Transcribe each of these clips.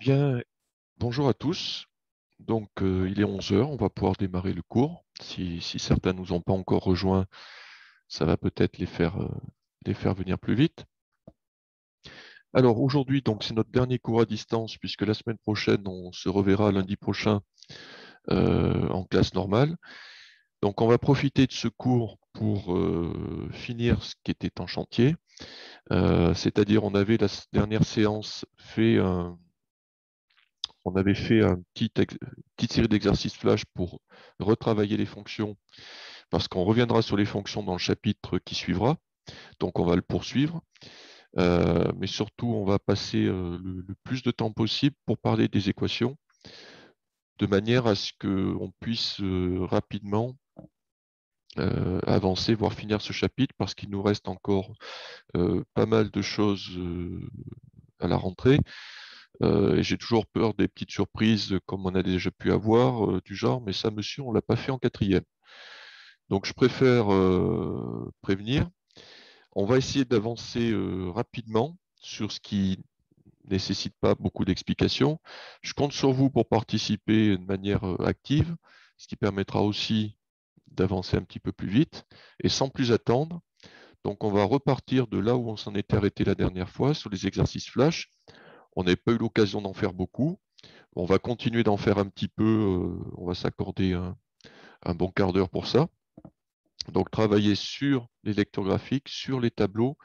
Bien, bonjour à tous. Donc, il est 11 heures, on va pouvoir démarrer le cours. Si certains nous ont pas encore rejoints, ça va peut-être les faire venir plus vite. Alors, aujourd'hui, donc, c'est notre dernier cours à distance, puisque la semaine prochaine, on se reverra lundi prochain en classe normale. Donc, on va profiter de ce cours pour finir ce qui était en chantier. C'est-à-dire, on avait la dernière séance on avait fait petite série d'exercices flash pour retravailler les fonctions, parce qu'on reviendra sur les fonctions dans le chapitre qui suivra. Donc, on va le poursuivre. Mais surtout, on va passer le plus de temps possible pour parler des équations, de manière à ce qu'on puisse rapidement avancer, voire finir ce chapitre, parce qu'il nous reste encore pas mal de choses à la rentrée. Et j'ai toujours peur des petites surprises comme on a déjà pu avoir, du genre, mais ça, monsieur, on ne l'a pas fait en quatrième. Donc, je préfère prévenir. On va essayer d'avancer rapidement sur ce qui nécessite pas beaucoup d'explications. Je compte sur vous pour participer de manière active, ce qui permettra aussi d'avancer un petit peu plus vite et sans plus attendre. Donc, on va repartir de là où on s'en était arrêté la dernière fois sur les exercices flash. On n'a pas eu l'occasion d'en faire beaucoup. On va continuer d'en faire un petit peu. On va s'accorder un bon quart d'heure pour ça. Donc, travailler sur les lecteurs graphiques, sur les tableaux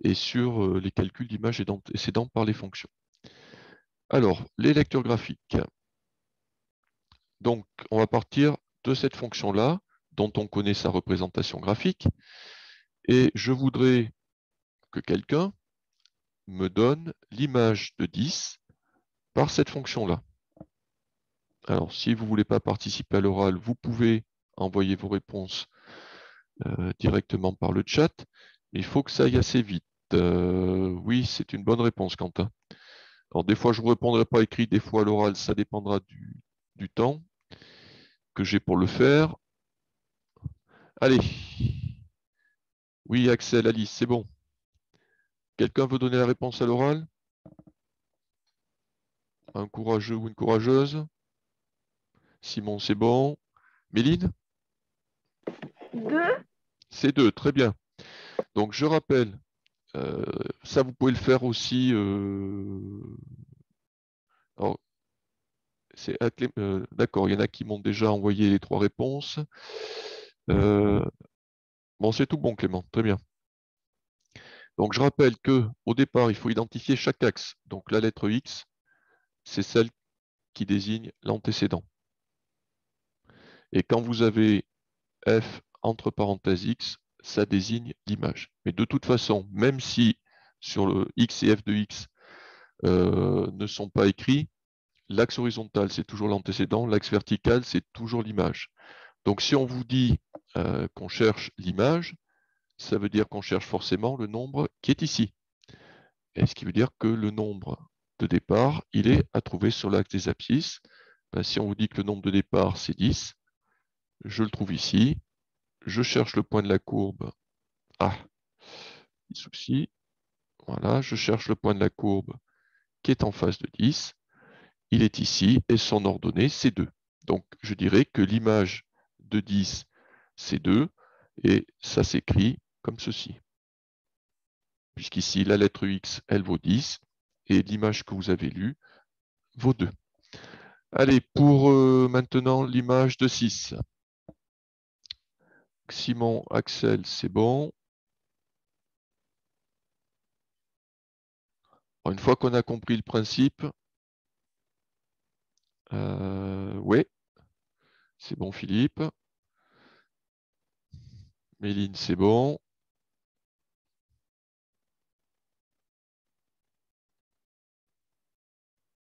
et sur les calculs d'images et par les fonctions. Alors, les lecteurs graphiques. Donc, on va partir de cette fonction-là, dont on connaît sa représentation graphique. Et je voudrais que quelqu'un me donne l'image de 10 par cette fonction-là. Alors, si vous ne voulez pas participer à l'oral, vous pouvez envoyer vos réponses directement par le chat. Mais il faut que ça aille assez vite. Oui, c'est une bonne réponse, Quentin. Alors, des fois, je ne vous répondrai pas écrit, des fois à l'oral, ça dépendra du temps que j'ai pour le faire. Allez. Oui, Axel, Alice, c'est bon. Quelqu'un veut donner la réponse à l'oral? Un courageux ou une courageuse? Simon, c'est bon. Méline? 2. C'est 2, très bien. Donc, je rappelle, euh, ça, vous pouvez le faire aussi. Alors, d'accord, il y en a qui m'ont déjà envoyé les 3 réponses. Euh, bon, c'est tout bon, Clément, très bien. Donc, je rappelle que au départ, il faut identifier chaque axe. Donc, la lettre X, c'est celle qui désigne l'antécédent. Et quand vous avez F entre parenthèses X, ça désigne l'image. Mais de toute façon, même si sur le X et F de X ne sont pas écrits, l'axe horizontal, c'est toujours l'antécédent, l'axe vertical, c'est toujours l'image. Donc si on vous dit qu'on cherche l'image, ça veut dire qu'on cherche forcément le nombre qui est ici. Et ce qui veut dire que le nombre de départ, il est à trouver sur l'axe des abscisses. Ben, si on vous dit que le nombre de départ, c'est 10, je le trouve ici. Je cherche le point de la courbe. Ah, petit souci. Voilà, je cherche le point de la courbe qui est en face de 10. Il est ici et son ordonnée, c'est 2. Donc, je dirais que l'image de 10, c'est 2 et ça s'écrit comme ceci. Puisqu'ici, la lettre X, elle vaut 10 et l'image que vous avez lue vaut 2. Allez, pour maintenant l'image de 6. Simon, Axel, c'est bon. Alors, une fois qu'on a compris le principe, oui, c'est bon Philippe. Méline, c'est bon.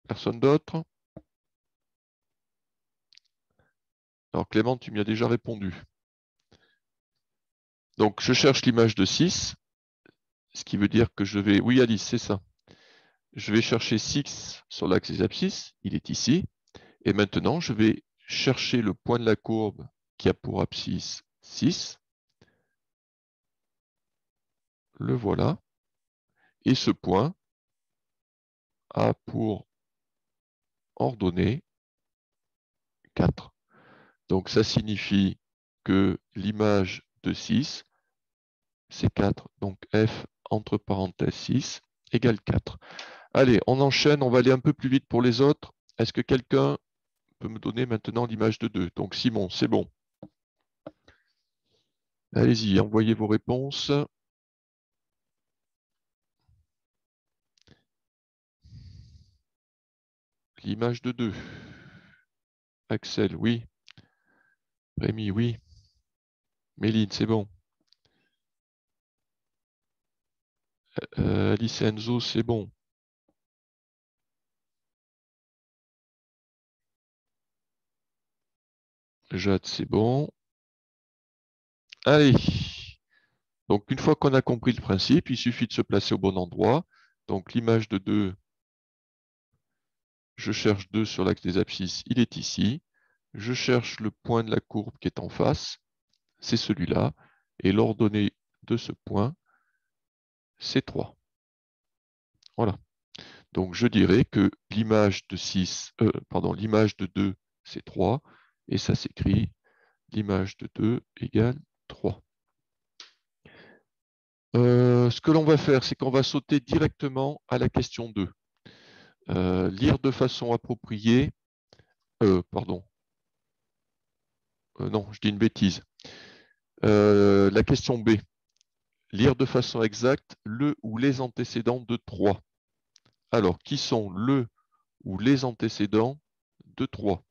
Personne d'autre? Alors Clément, tu m'y as déjà répondu. Donc je cherche l'image de 6, ce qui veut dire que je vais... Oui Alice, c'est ça. Je vais chercher 6 sur l'axe des abscisses, il est ici. Et maintenant, je vais chercher le point de la courbe qui a pour abscisse 6. Le voilà. Et ce point a pour ordonnée 4. Donc ça signifie que l'image de 6, c'est 4. Donc f entre parenthèses 6 égale 4. Allez, on enchaîne, on va aller un peu plus vite pour les autres. Est-ce que quelqu'un peut me donner maintenant l'image de 2? Donc Simon, c'est bon. Allez-y, envoyez vos réponses. L'image de 2. Axel, oui. Rémi, oui. Méline, c'est bon. Alice et Enzo, c'est bon. Jade, c'est bon. Allez. Donc, une fois qu'on a compris le principe, il suffit de se placer au bon endroit. Donc, l'image de 2, je cherche 2 sur l'axe des abscisses, il est ici. Je cherche le point de la courbe qui est en face, c'est celui-là. Et l'ordonnée de ce point, c'est 3. Voilà. Donc, je dirais que l'image de 2, c'est 3. Et ça s'écrit l'image de 2 égale 3. Ce que l'on va faire, c'est qu'on va sauter directement à la question 2. Lire de façon appropriée. Pardon. Non, je dis une bêtise. La question B. Lire de façon exacte le ou les antécédents de 3. Alors, qui sont le ou les antécédents de 3?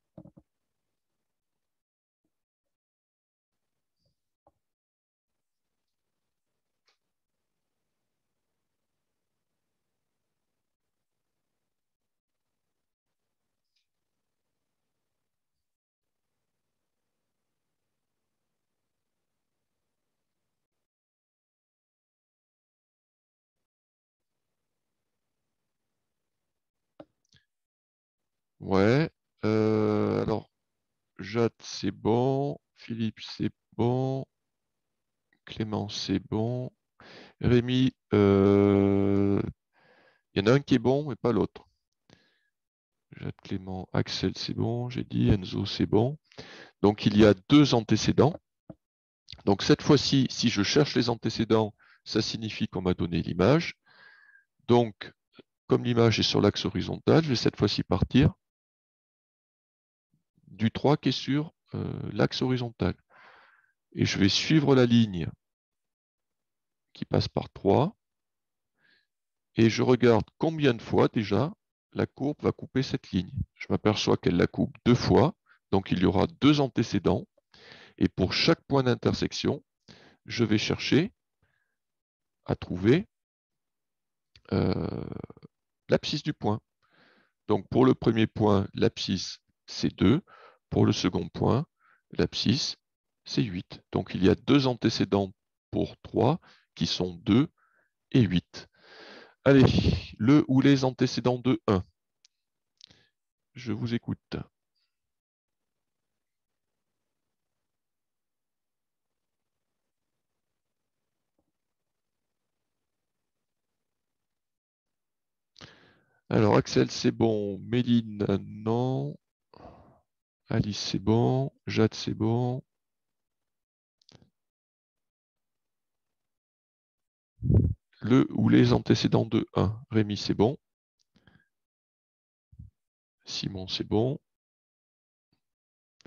Ouais. Alors, Jade, c'est bon. Philippe, c'est bon. Clément, c'est bon. Rémi, il y en a un qui est bon, mais pas l'autre. Jade, Clément, Axel, c'est bon. J'ai dit Enzo, c'est bon. Donc, il y a 2 antécédents. Donc, cette fois-ci, si je cherche les antécédents, ça signifie qu'on m'a donné l'image. Donc, comme l'image est sur l'axe horizontal, je vais cette fois-ci partir du 3 qui est sur l'axe horizontal. Et je vais suivre la ligne qui passe par 3. Et je regarde combien de fois déjà la courbe va couper cette ligne. Je m'aperçois qu'elle la coupe 2 fois. Donc, il y aura 2 antécédents. Et pour chaque point d'intersection, je vais chercher à trouver l'abscisse du point. Donc, pour le premier point, l'abscisse, c'est 2. Pour le second point, l'abscisse, c'est 8. Donc, il y a 2 antécédents pour 3 qui sont 2 et 8. Allez, le ou les antécédents de 1. Je vous écoute. Alors, Axel, c'est bon. Méline, non. Alice, c'est bon. Jade, c'est bon. Le ou les antécédents de 1. Rémi, c'est bon. Simon, c'est bon.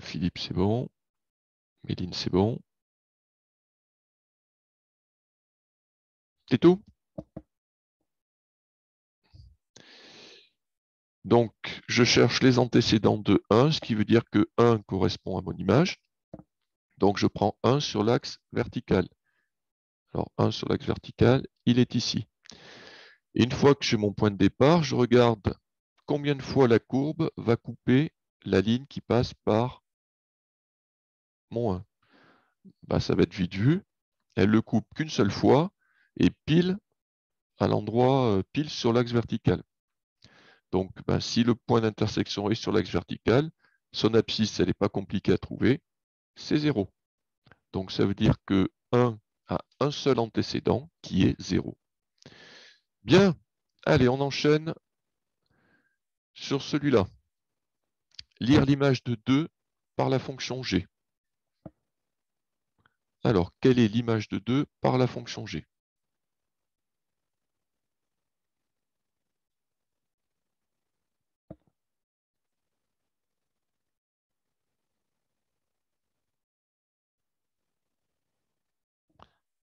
Philippe, c'est bon. Méline, c'est bon. C'est tout? Donc, je cherche les antécédents de 1, ce qui veut dire que 1 correspond à mon image. Donc, je prends 1 sur l'axe vertical. Alors, 1 sur l'axe vertical, il est ici. Et une fois que j'ai mon point de départ, je regarde combien de fois la courbe va couper la ligne qui passe par mon 1. Bah, ça va être vite vu. Elle le coupe qu'une seule fois et pile à l'endroit, pile sur l'axe vertical. Donc, bah, si le point d'intersection est sur l'axe vertical, son abscisse, elle n'est pas compliquée à trouver, c'est 0. Donc, ça veut dire que 1 a un seul antécédent qui est 0. Bien, allez, on enchaîne sur celui-là. lire l'image de 2 par la fonction g. Alors, quelle est l'image de 2 par la fonction g?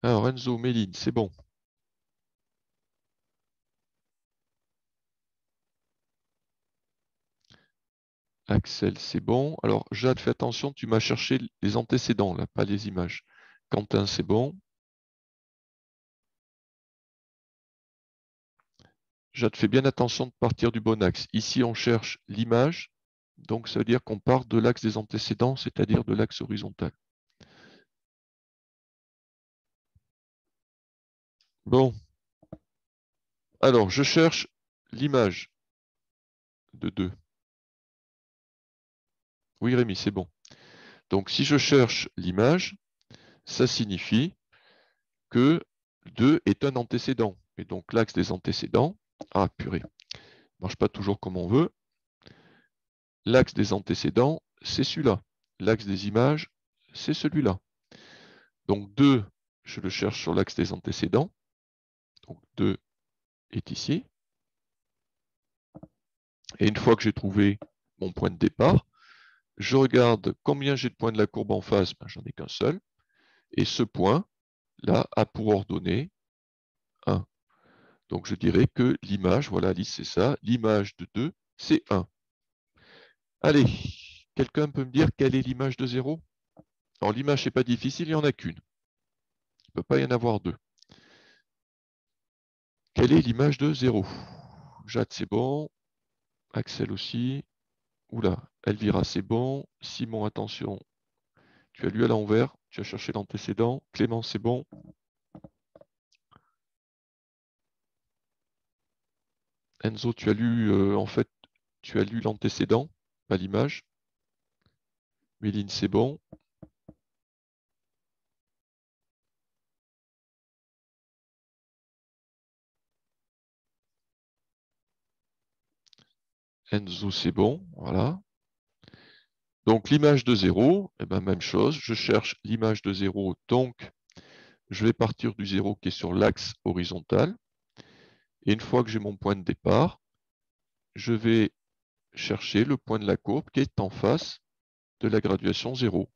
Alors, Enzo, Méline, c'est bon. Axel, c'est bon. Alors, Jade, fais attention, tu m'as cherché les antécédents, là, pas les images. Quentin, c'est bon. Jade, fais bien attention de partir du bon axe. Ici, on cherche l'image, donc ça veut dire qu'on part de l'axe des antécédents, c'est-à-dire de l'axe horizontal. Bon. Alors, je cherche l'image de 2. Oui, Rémi, c'est bon. Donc, si je cherche l'image, ça signifie que 2 est un antécédent. Et donc, l'axe des antécédents, ah purée, marche pas toujours comme on veut. L'axe des antécédents, c'est celui-là. L'axe des images, c'est celui-là. Donc 2, je le cherche sur l'axe des antécédents. Donc 2 est ici. Et une fois que j'ai trouvé mon point de départ, je regarde combien j'ai de points de la courbe en face. Ben, j'en ai qu'un seul. Et ce point, là, a pour ordonnée 1. Donc je dirais que l'image, voilà Alice, c'est ça, l'image de 2, c'est 1. Allez, quelqu'un peut me dire quelle est l'image de 0? Alors l'image, c'est pas difficile, il n'y en a qu'une. Il ne peut pas y en avoir deux. Quelle est l'image de 0? Jade, c'est bon. Axel aussi. Oula, Elvira, c'est bon. Simon, attention. Tu as lu à l'envers. Tu as cherché l'antécédent. Clément, c'est bon. Enzo, tu as lu, en fait, tu as lu l'antécédent, pas l'image. Méline, c'est bon. Enzo, c'est bon. Voilà. Donc, l'image de 0, eh ben, même chose. Je cherche l'image de 0. Donc, je vais partir du 0 qui est sur l'axe horizontal. Et une fois que j'ai mon point de départ, je vais chercher le point de la courbe qui est en face de la graduation 0.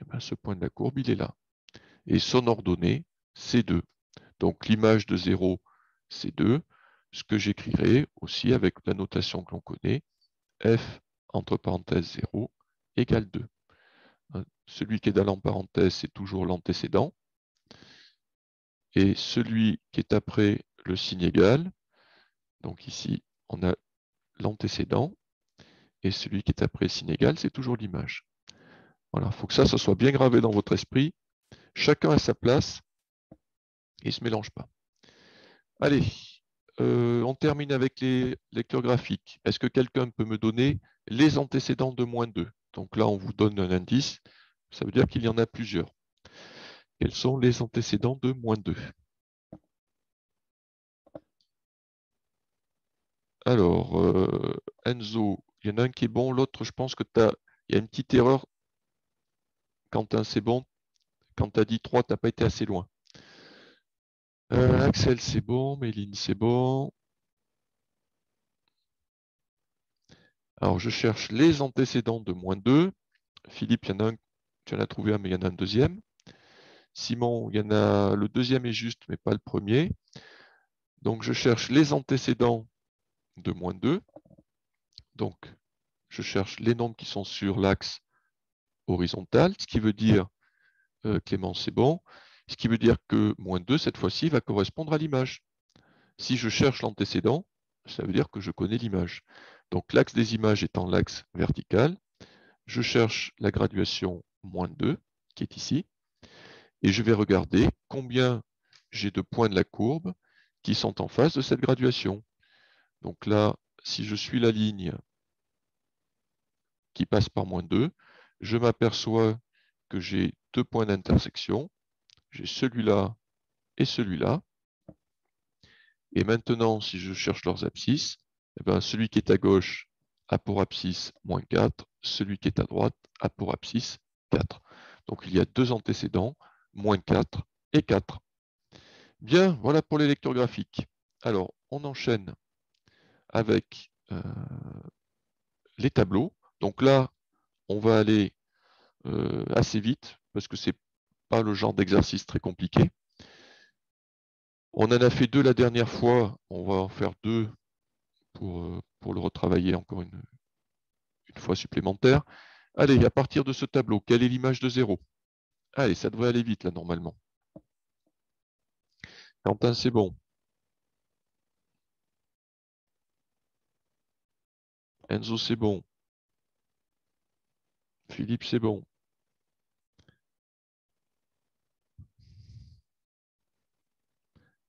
Et bien, ce point de la courbe, il est là. Et son ordonnée, c'est 2. Donc l'image de 0, c'est 2. Ce que j'écrirai aussi avec la notation que l'on connaît, f entre parenthèses 0 égale 2. Celui qui est dans la parenthèse, c'est toujours l'antécédent. Et celui qui est après le signe égal, donc ici, on a l'antécédent. Et celui qui est après le signe égal, c'est toujours l'image. Voilà, il faut que ça soit bien gravé dans votre esprit. Chacun à sa place et ne se mélange pas. Allez, on termine avec les lecteurs graphiques. Est-ce que quelqu'un peut me donner les antécédents de -2? Donc là, on vous donne un indice. Ça veut dire qu'il y en a plusieurs. Quels sont les antécédents de -2? Alors, Enzo, il y en a un qui est bon, l'autre, je pense que il y a une petite erreur. Quentin, c'est bon. Quand tu as dit 3, tu n'as pas été assez loin. Axel, c'est bon. Méline, c'est bon. Alors, je cherche les antécédents de -2. Philippe, il y en a un, tu en as trouvé un, mais il y en a un deuxième. Simon, il y en a, le deuxième est juste, mais pas le premier. Donc, je cherche les antécédents de -2. Donc, je cherche les nombres qui sont sur l'axe horizontal, ce qui veut dire, Clément, c'est bon, ce qui veut dire que -2, cette fois-ci, va correspondre à l'image. Si je cherche l'antécédent, ça veut dire que je connais l'image. Donc, l'axe des images étant l'axe vertical, je cherche la graduation -2, qui est ici, et je vais regarder combien j'ai de points de la courbe qui sont en face de cette graduation. Donc là, si je suis la ligne qui passe par -2, je m'aperçois que j'ai 2 points d'intersection. J'ai celui-là et celui-là. Et maintenant, si je cherche leurs abscisses, eh ben, celui qui est à gauche, A pour abscisse, moins 4. Celui qui est à droite, A pour abscisse, 4. Donc il y a deux antécédents, moins 4 et 4. Bien, voilà pour les lectures graphiques. Alors, on enchaîne avec les tableaux. Donc là, on va aller assez vite, parce que ce n'est pas le genre d'exercice très compliqué. On en a fait deux la dernière fois, on va en faire deux pour le retravailler encore une fois supplémentaire. Allez, à partir de ce tableau, quelle est l'image de 0? Allez, ça devrait aller vite là normalement. Quentin, c'est bon. Enzo, c'est bon. Philippe, c'est bon.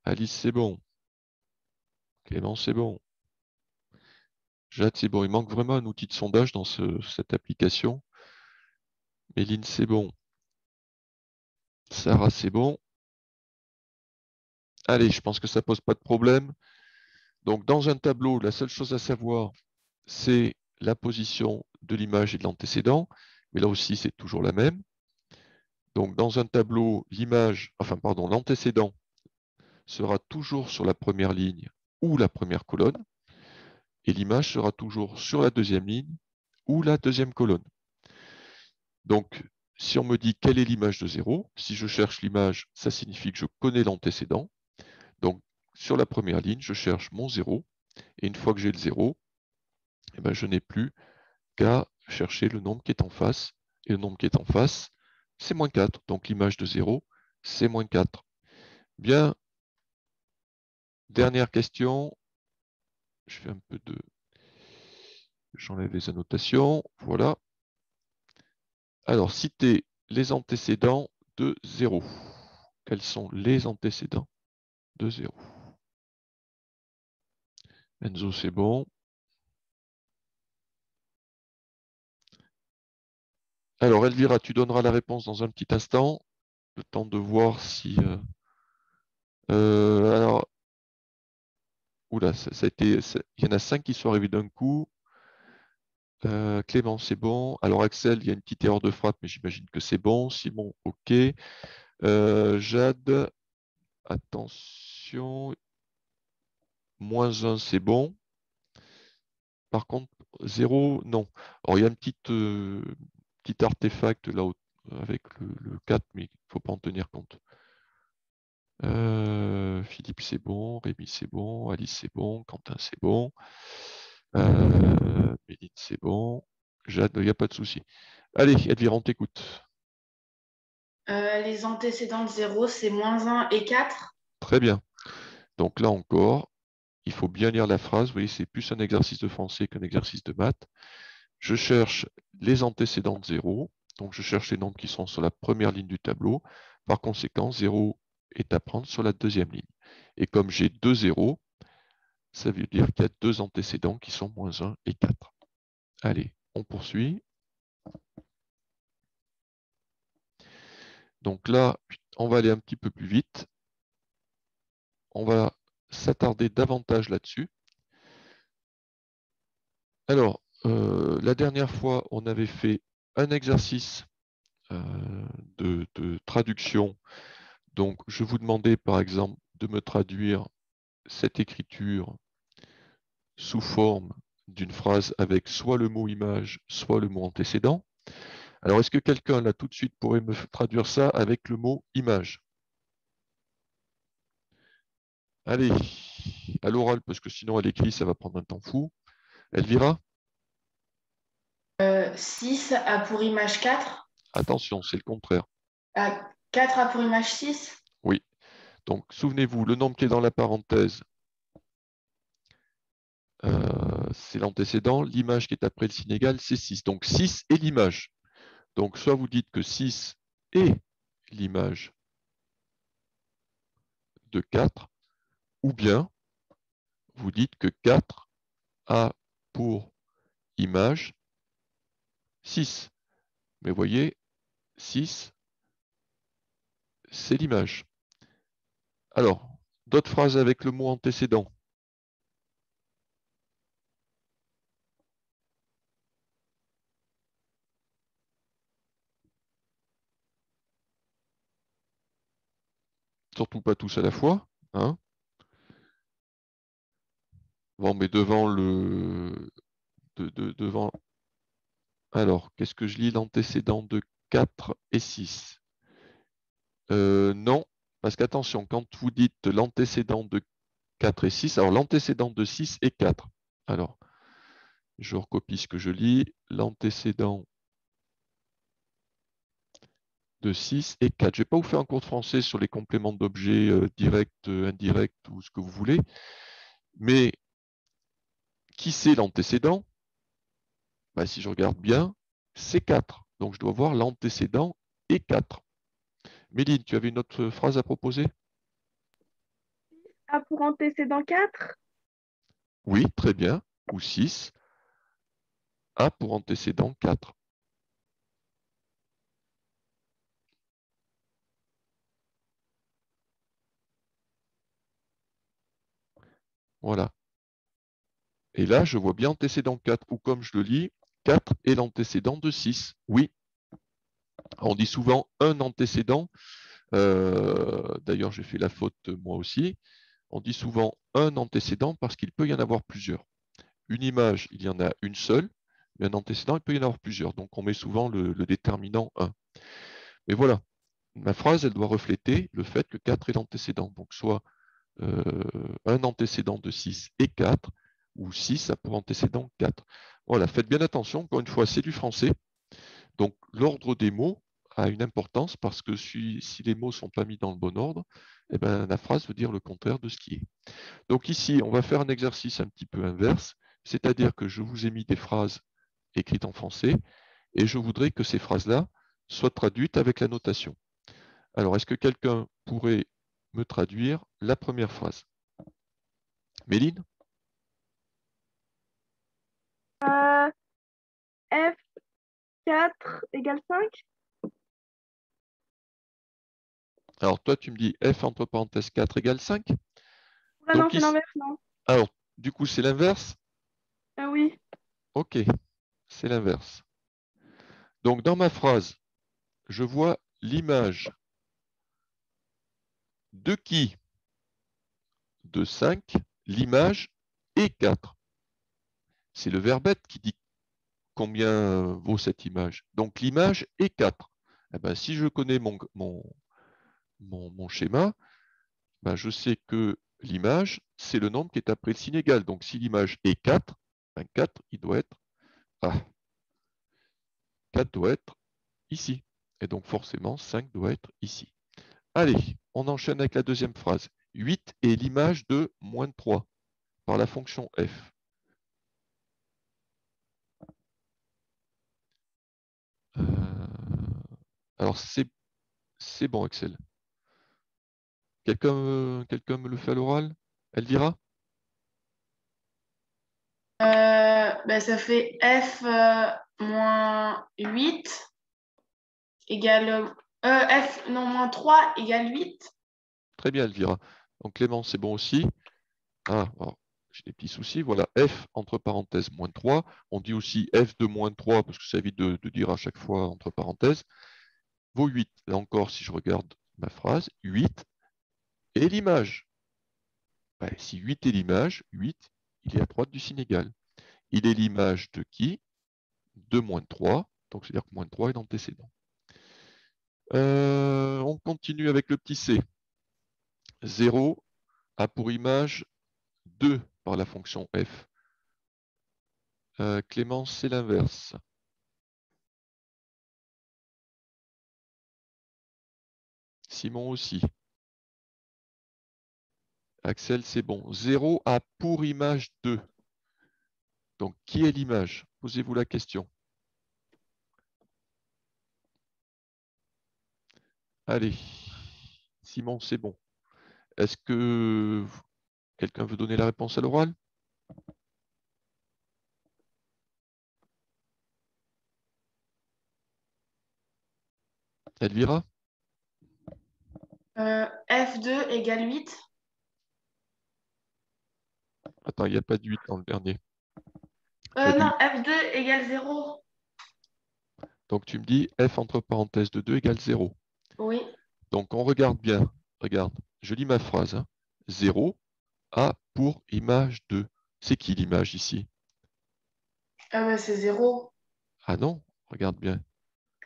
Alice, c'est bon. Clément, c'est bon. Jade, c'est bon. Il manque vraiment un outil de sondage dans cette application. Méline, c'est bon. Sarah, c'est bon. Allez, je pense que ça ne pose pas de problème. Donc, dans un tableau, la seule chose à savoir, c'est la position de l'image et de l'antécédent. Mais là aussi, c'est toujours la même. Donc, dans un tableau, l'antécédent sera toujours sur la première ligne ou la première colonne. Et l'image sera toujours sur la deuxième ligne ou la deuxième colonne. Donc, si on me dit quelle est l'image de 0, si je cherche l'image, ça signifie que je connais l'antécédent. Donc, sur la première ligne, je cherche mon 0. Et une fois que j'ai le 0, eh ben, je n'ai plus qu'à chercher le nombre qui est en face. Et le nombre qui est en face, c'est moins 4. Donc, l'image de 0, c'est moins 4. Bien, dernière question. Je fais un peu de... J'enlève les annotations. Voilà. Alors, citez les antécédents de 0. Quels sont les antécédents de 0? Enzo, c'est bon. Alors, Elvira, tu donneras la réponse dans un petit instant. Le temps de voir si... alors, oula, il y en a 5 qui sont arrivés d'un coup. Clément, c'est bon. Alors, Axel, il y a une petite erreur de frappe, mais j'imagine que c'est bon. Simon, OK. Jade, attention. -1, c'est bon. Par contre, 0, non. Alors, il y a un petit artefact là avec le 4, mais il ne faut pas en tenir compte. Philippe, c'est bon. Rémi, c'est bon. Alice, c'est bon. Quentin, c'est bon. Méline, c'est bon. Jade, il n'y a pas de souci. Allez, Elvira, on t'écoute. Les antécédents de 0, c'est -1 et 4. Très bien. Donc là encore, il faut bien lire la phrase. Vous voyez, c'est plus un exercice de français qu'un exercice de maths. Je cherche les antécédents de 0. Donc je cherche les nombres qui sont sur la première ligne du tableau. Par conséquent, 0 est à prendre sur la deuxième ligne. Et comme j'ai deux zéros, ça veut dire qu'il y a deux antécédents qui sont -1 et 4. Allez, on poursuit. Donc là, on va aller un petit peu plus vite. On va s'attarder davantage là-dessus. Alors, la dernière fois, on avait fait un exercice de traduction. Donc, je vous demandais, par exemple, de me traduire cette écriture sous forme d'une phrase avec soit le mot image, soit le mot antécédent. Alors, est-ce que quelqu'un, là, tout de suite, pourrait me traduire ça avec le mot image? Allez, à l'oral, parce que sinon, à l'écrit, ça va prendre un temps fou. Elvira? 6 a pour image 4. Attention, c'est le contraire. 4 a pour image 6. Oui. Donc, souvenez-vous, le nombre qui est dans la parenthèse, c'est l'antécédent. L'image qui est après le signe égal, c'est 6. Donc, 6 est l'image. Donc, soit vous dites que 6 est l'image de 4, ou bien vous dites que 4 a pour image 6. Mais voyez, 6, c'est l'image. Alors, d'autres phrases avec le mot antécédent. surtout pas tous à la fois. Hein. Bon, mais devant le... devant... Alors, qu'est-ce que je lis? L'antécédent de 4 et 6. Non, parce qu'attention, quand vous dites l'antécédent de 4 et 6, alors l'antécédent de 6 et 4. Alors, je recopie ce que je lis. L'antécédent de 6 et 4. Je ne vais pas vous faire un cours de français sur les compléments d'objets directs, indirects ou ce que vous voulez. Mais qui c'est l'antécédent? Ben, si je regarde bien, c'est 4. Donc je dois voir l'antécédent et 4. Méline, tu avais une autre phrase à proposer? A pour antécédent 4. Oui, très bien. Ou 6. A pour antécédent 4. Voilà. Et là, je vois bien antécédent 4, ou comme je le lis, 4 est l'antécédent de 6. Oui. On dit souvent un antécédent. D'ailleurs, j'ai fait la faute moi aussi. On dit souvent un antécédent parce qu'il peut y en avoir plusieurs. Une image, il y en a une seule, mais un antécédent, il peut y en avoir plusieurs. Donc, on met souvent le déterminant 1. Mais voilà, ma phrase, elle doit refléter le fait que 4 est l'antécédent. Donc, soit un antécédent de 6 et 4, ou 6 a pour antécédent 4. Voilà, faites bien attention, encore une fois, c'est du français. Donc, l'ordre des mots a une importance parce que si les mots ne sont pas mis dans le bon ordre, eh ben, la phrase veut dire le contraire de ce qui est. Donc ici, on va faire un exercice un petit peu inverse, c'est-à-dire que je vous ai mis des phrases écrites en français et je voudrais que ces phrases-là soient traduites avec la notation. Alors, est-ce que quelqu'un pourrait me traduire la première phrase? Méline? F4 égale 5. Alors, toi, tu me dis F entre parenthèses 4 égale 5. Ah non, Donc, c'est ici, l'inverse, non. alors, du coup, c'est l'inverse? Ah oui. Ok, c'est l'inverse. Donc, dans ma phrase, je vois l'image de qui? De 5, l'image est 4. C'est le verbe être qui dit combien vaut cette image. Donc l'image est 4. Eh ben, si je connais mon schéma, ben, je sais que l'image, c'est le nombre qui est après le signe égal. Donc si l'image est 4, ben 4, il doit être, 4 doit être ici. Et donc forcément, 5 doit être ici. Allez, on enchaîne avec la deuxième phrase. 8 est l'image de moins 3 par la fonction f. Alors c'est bon Excel. Quelqu'un me le fait à l'oral? Elvira? Ben, ça fait F moins 8 égale. F, non, moins 3 égale 8. Très bien Elvira. Donc Clément, c'est bon aussi. Ah, alors, j'ai des petits soucis. Voilà, F entre parenthèses moins 3. On dit aussi F de moins 3 parce que ça évite de dire à chaque fois entre parenthèses. Vaut 8. Là encore, si je regarde ma phrase, 8 est l'image. Ben, si 8 est l'image, 8, il est à droite du signe égal. Il est l'image de qui? De moins 3. Donc, c'est-à-dire que moins 3 est l'antécédent. On continue avec le petit c. 0 a pour image 2 par la fonction f. Clémence, c'est l'inverse. Simon aussi. Axel, c'est bon. 0 a pour image 2. Donc, qui est l'image? Posez-vous la question. Allez. Simon, c'est bon. Est-ce que quelqu'un veut donner la réponse à l'oral? Elvira? F2 égale 8. Attends, il n'y a pas de 8 dans le dernier. Il y a Non, du... F2 égale 0. Donc, tu me dis F entre parenthèses de 2 égale 0. Oui. Donc, on regarde bien. Regarde. je lis ma phrase. Hein. 0 a pour image 2. C'est qui l'image ici? Ah bah c'est 0. Ah non, regarde bien.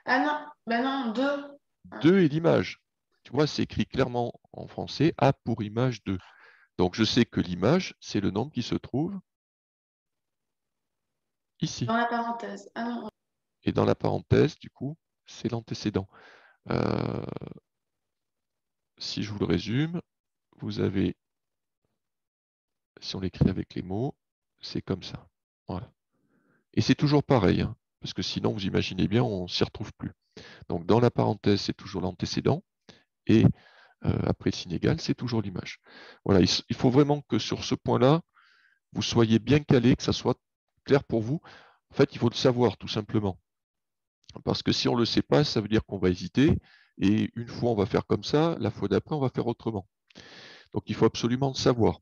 Ah non, bah non, 2. 2 est l'image. Tu vois, c'est écrit clairement en français, A pour image 2. Donc, je sais que l'image, c'est le nombre qui se trouve ici. Dans la parenthèse. Ah non. Et dans la parenthèse, du coup, c'est l'antécédent. Si je vous le résume, vous avez, si on l'écrit avec les mots, c'est comme ça. Voilà. Et c'est toujours pareil, hein, parce que sinon, vous imaginez bien, on ne s'y retrouve plus. Donc, dans la parenthèse, c'est toujours l'antécédent. Et après le signe égal, c'est toujours l'image. Voilà, il faut vraiment que sur ce point-là, vous soyez bien calé, que ça soit clair pour vous. En fait, il faut le savoir, tout simplement. Parce que si on ne le sait pas, ça veut dire qu'on va hésiter. Et une fois, on va faire comme ça, la fois d'après, on va faire autrement. Donc, il faut absolument le savoir.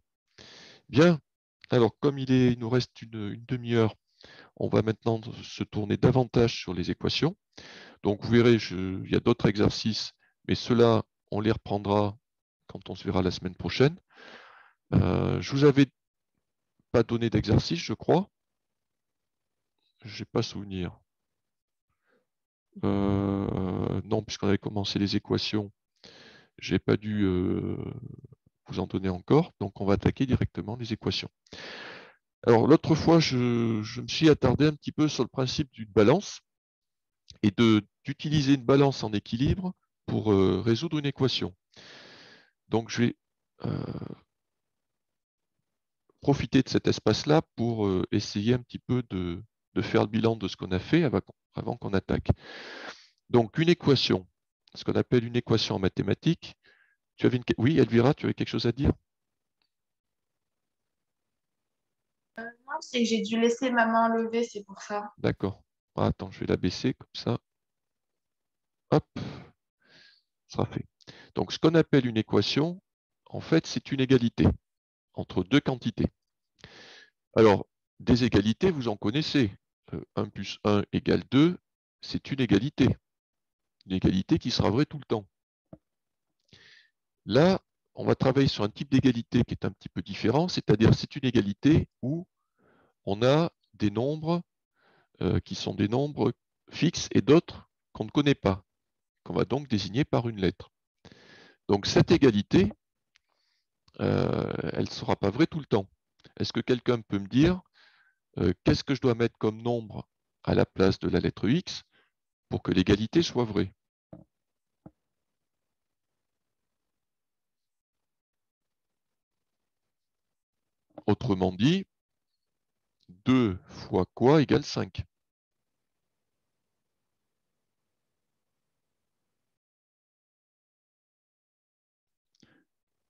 Bien. Alors, comme il nous reste une demi-heure, on va maintenant se tourner davantage sur les équations. Donc, vous verrez, il y a d'autres exercices, mais ceux-là, on les reprendra quand on se verra la semaine prochaine. Je vous avais pas donné d'exercice, je crois. Je n'ai pas souvenir. Non, puisqu'on avait commencé les équations, je n'ai pas dû vous en donner encore. Donc, on va attaquer directement les équations. Alors, l'autre fois, je me suis attardé un petit peu sur le principe d'une balance et d'utiliser une balance en équilibre pour résoudre une équation. Donc, je vais profiter de cet espace-là pour essayer un petit peu de faire le bilan de ce qu'on a fait avant qu'on attaque. Donc, une équation, ce qu'on appelle une équation en mathématiques. Oui, Elvira, tu avais quelque chose à dire? Non, c'est que j'ai dû laisser ma main levée, c'est pour ça. D'accord. Ah, attends, je vais la baisser comme ça. Hop, ça sera fait. Donc, ce qu'on appelle une équation, en fait, c'est une égalité entre deux quantités. Alors, des égalités, vous en connaissez. 1 plus 1 égale 2, c'est une égalité. Une égalité qui sera vraie tout le temps. Là, on va travailler sur un type d'égalité qui est un petit peu différent, c'est-à-dire c'est une égalité où on a des nombres qui sont des nombres fixes et d'autres qu'on ne connaît pas, qu'on va donc désigner par une lettre. Donc cette égalité, elle ne sera pas vraie tout le temps. Est-ce que quelqu'un peut me dire qu'est-ce que je dois mettre comme nombre à la place de la lettre X pour que l'égalité soit vraie? Autrement dit, 2 fois quoi égale 5?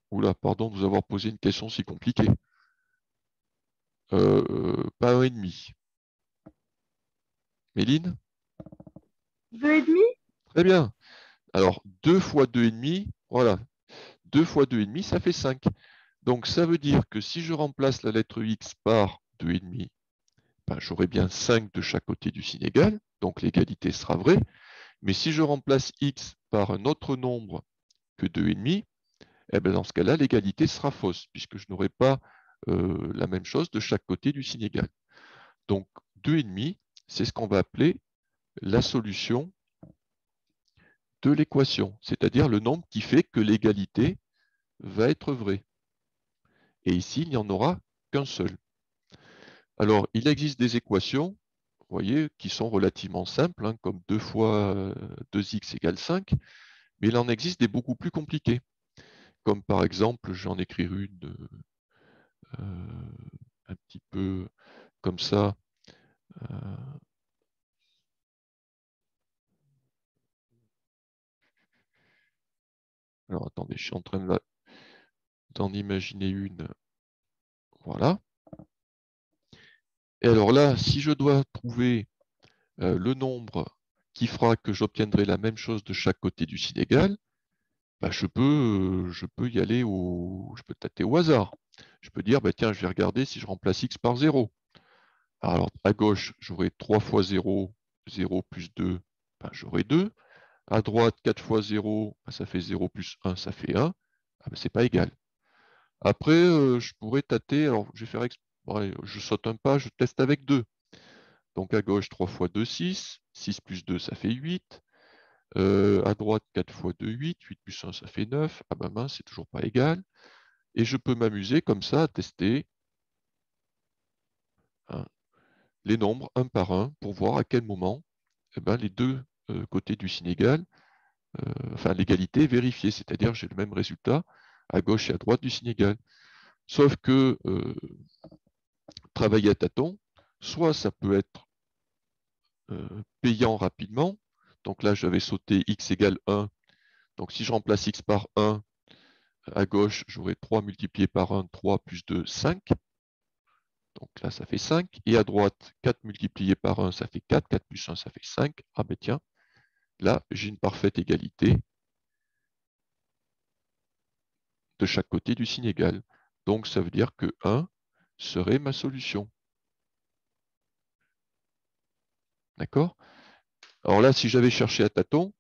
Oula, pardon de vous avoir posé une question si compliquée. Pas 1,5. Méline? 2,5? Très bien. Alors, 2 fois 2,5, voilà. 2 fois 2,5, ça fait 5. Donc, ça veut dire que si je remplace la lettre X par 2,5, ben, j'aurai bien 5 de chaque côté du signe égal. Donc, l'égalité sera vraie. Mais si je remplace X par un autre nombre que 2,5, eh ben, dans ce cas-là, l'égalité sera fausse, puisque je n'aurai pas la même chose de chaque côté du signe égal. Donc, 2,5, c'est ce qu'on va appeler la solution de l'équation, c'est-à-dire le nombre qui fait que l'égalité va être vraie. Et ici, il n'y en aura qu'un seul. Alors, il existe des équations, vous voyez, qui sont relativement simples, hein, comme 2 fois 2x égale 5, mais il en existe des beaucoup plus compliquées. Comme par exemple, j'en écris une un petit peu comme ça. Alors, attendez, je suis en train d'en imaginer une. Voilà. Et alors là, si je dois trouver le nombre qui fera que j'obtiendrai la même chose de chaque côté du signe égal, bah, je peux y aller je peux tâter au hasard. Je peux dire, bah, tiens, je vais regarder si je remplace x par 0. Alors, à gauche, j'aurai 3 fois 0, 0 plus 2, bah, j'aurai 2. À droite, 4 fois 0, bah, ça fait 0 plus 1, ça fait 1. Ah ben, c'est pas égal. Après, je pourrais tâter. Alors, je vais faire ouais, je saute un pas, je teste avec 2. Donc à gauche, 3 fois 2, 6. 6 plus 2, ça fait 8. À droite, 4 fois 2, 8. 8 plus 1, ça fait 9. Ah ben mince, c'est toujours pas égal. Et je peux m'amuser comme ça à tester, hein, les nombres un par un pour voir à quel moment eh ben, les deux côtés du signe égal, enfin l'égalité est vérifiée, c'est-à-dire j'ai le même résultat à gauche et à droite du signe égal. Sauf que travailler à tâtons, soit ça peut être payant rapidement. Donc là, j'avais sauté x égale 1. Donc si je remplace x par 1, à gauche, j'aurai 3 multiplié par 1, 3 plus 2, 5. Donc là, ça fait 5. Et à droite, 4 multiplié par 1, ça fait 4. 4 plus 1, ça fait 5. Ah ben tiens, là, j'ai une parfaite égalité de chaque côté du signe égal. Donc ça veut dire que 1 serait ma solution. D'accord? Alors là, si j'avais cherché à tâtons,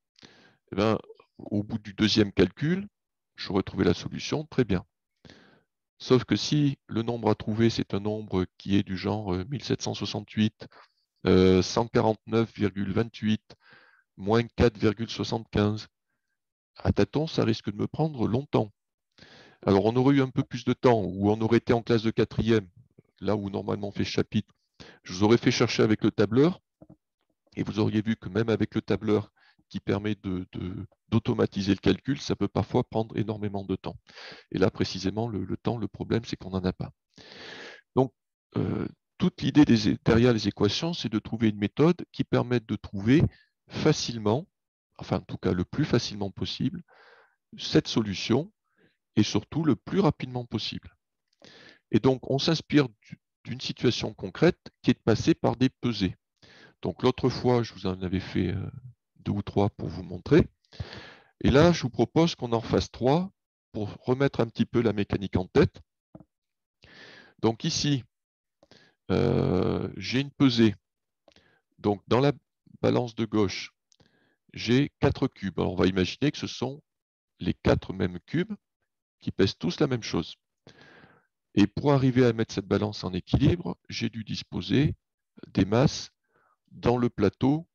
eh ben, au bout du deuxième calcul, j'aurais trouvé la solution, très bien. Sauf que si le nombre à trouver, c'est un nombre qui est du genre 1768, 149,28, moins 4,75, à tâtons, ça risque de me prendre longtemps. Alors on aurait eu un peu plus de temps, ou on aurait été en classe de quatrième, là où normalement on fait chapitre, je vous aurais fait chercher avec le tableur, et vous auriez vu que même avec le tableur qui permet d'automatiser le calcul, ça peut parfois prendre énormément de temps. Et là, précisément, le temps, le problème, c'est qu'on n'en a pas. Donc, toute l'idée derrière les équations, c'est de trouver une méthode qui permette de trouver facilement, enfin en tout cas le plus facilement possible, cette solution, et surtout le plus rapidement possible. Et donc, on s'inspire d'une situation concrète qui est de passer par des pesées. Donc l'autre fois, je vous en avais fait 2 ou 3 pour vous montrer. Et là, je vous propose qu'on en fasse 3 pour remettre un petit peu la mécanique en tête. Donc ici, j'ai une pesée. Donc dans la balance de gauche, j'ai 4 cubes. Alors on va imaginer que ce sont les 4 mêmes cubes qui pèsent tous la même chose. Et pour arriver à mettre cette balance en équilibre, j'ai dû disposer des masses dans le plateau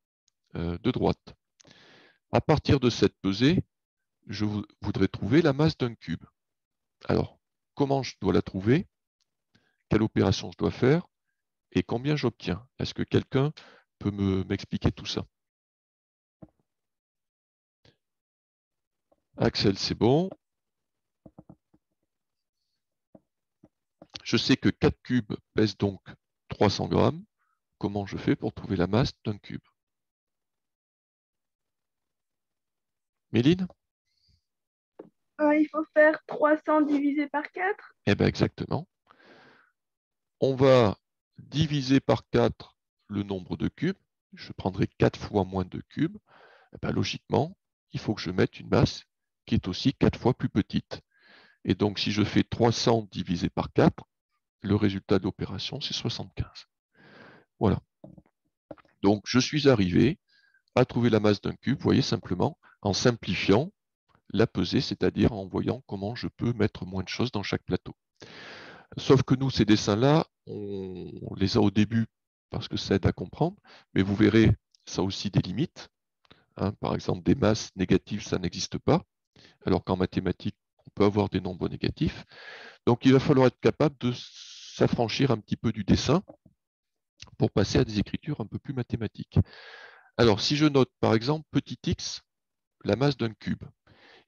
de droite. À partir de cette pesée, je voudrais trouver la masse d'un cube. Alors, comment je dois la trouver? Quelle opération je dois faire? Et combien j'obtiens? Est-ce que quelqu'un peut m'expliquer tout ça? Axel, c'est bon. Je sais que 4 cubes pèsent donc 300 grammes. Comment je fais pour trouver la masse d'un cube? Méline? Il faut faire 300 divisé par 4. Eh bien, exactement. On va diviser par 4 le nombre de cubes. Je prendrai 4 fois moins de cubes. Eh bien, logiquement, il faut que je mette une masse qui est aussi 4 fois plus petite. Et donc, si je fais 300 divisé par 4, le résultat de l'opération, c'est 75. Voilà. Donc, je suis arrivé à trouver la masse d'un cube, vous voyez, simplement en simplifiant la pesée, c'est-à-dire en voyant comment je peux mettre moins de choses dans chaque plateau. Sauf que nous, ces dessins-là, on les a au début parce que ça aide à comprendre, mais vous verrez, ça a aussi des limites. Hein. Par exemple, des masses négatives, ça n'existe pas, alors qu'en mathématiques, on peut avoir des nombres négatifs. Donc, il va falloir être capable de s'affranchir un petit peu du dessin pour passer à des écritures un peu plus mathématiques. Alors, si je note, par exemple, petit x, la masse d'un cube,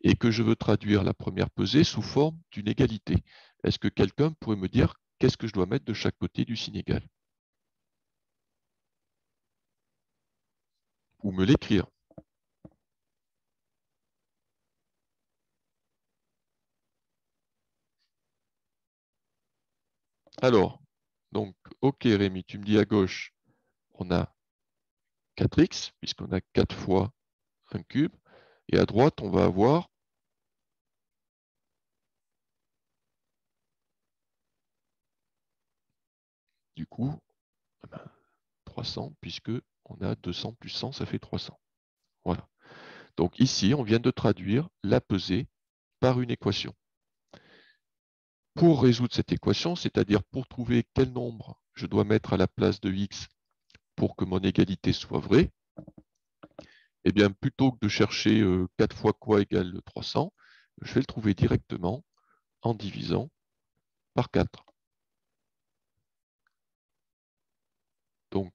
et que je veux traduire la première pesée sous forme d'une égalité, est-ce que quelqu'un pourrait me dire qu'est-ce que je dois mettre de chaque côté du signe égal? Ou me l'écrire. Alors, donc, ok Rémi, tu me dis à gauche, on a 4x, puisqu'on a 4 fois un cube, et à droite, on va avoir du coup 300, puisque on a 200 plus 100, ça fait 300. Voilà. Donc ici, on vient de traduire la pesée par une équation. pour résoudre cette équation, c'est-à-dire pour trouver quel nombre je dois mettre à la place de x pour que mon égalité soit vraie, eh bien, plutôt que de chercher 4 fois quoi égale 300, je vais le trouver directement en divisant par 4. Donc,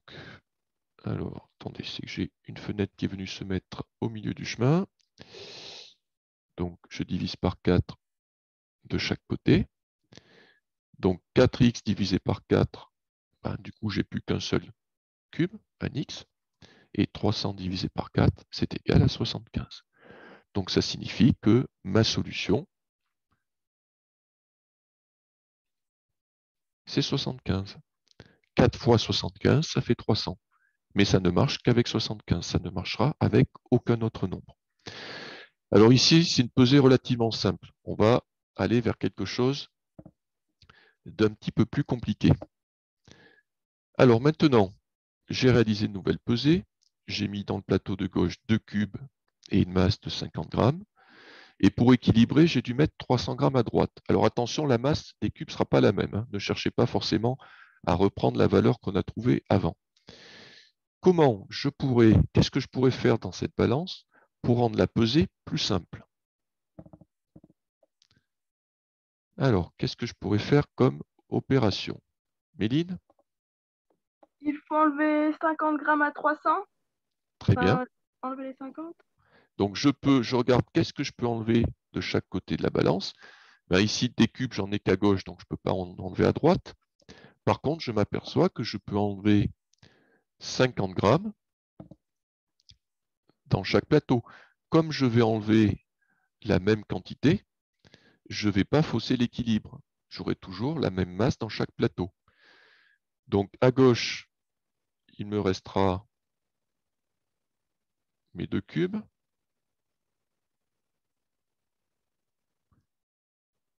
alors, attendez, c'est que j'ai une fenêtre qui est venue se mettre au milieu du chemin. Donc, je divise par 4 de chaque côté. Donc, 4x divisé par 4, ben, du coup, j'ai plus qu'un seul cube, un x. Et 300 divisé par 4, c'est égal à 75. Donc, ça signifie que ma solution, c'est 75. 4 fois 75, ça fait 300. Mais ça ne marche qu'avec 75. Ça ne marchera avec aucun autre nombre. Alors ici, c'est une pesée relativement simple. On va aller vers quelque chose d'un petit peu plus compliqué. Alors maintenant, j'ai réalisé une nouvelle pesée. J'ai mis dans le plateau de gauche 2 cubes et une masse de 50 grammes. Et pour équilibrer, j'ai dû mettre 300 grammes à droite. Alors attention, la masse des cubes ne sera pas la même. Hein. Ne cherchez pas forcément à reprendre la valeur qu'on a trouvée avant. Qu'est-ce que je pourrais faire dans cette balance pour rendre la pesée plus simple? Alors, qu'est-ce que je pourrais faire comme opération? Méline? Il faut enlever 50 grammes à 300. Très bien. Enfin, enlever les 50. Donc, je regarde qu'est-ce que je peux enlever de chaque côté de la balance. Ben, ici, des cubes, j'en ai qu'à gauche, donc je ne peux pas en enlever à droite. Par contre, je m'aperçois que je peux enlever 50 grammes dans chaque plateau. Comme je vais enlever la même quantité, je ne vais pas fausser l'équilibre. J'aurai toujours la même masse dans chaque plateau. Donc, à gauche, il me restera mes 2 cubes.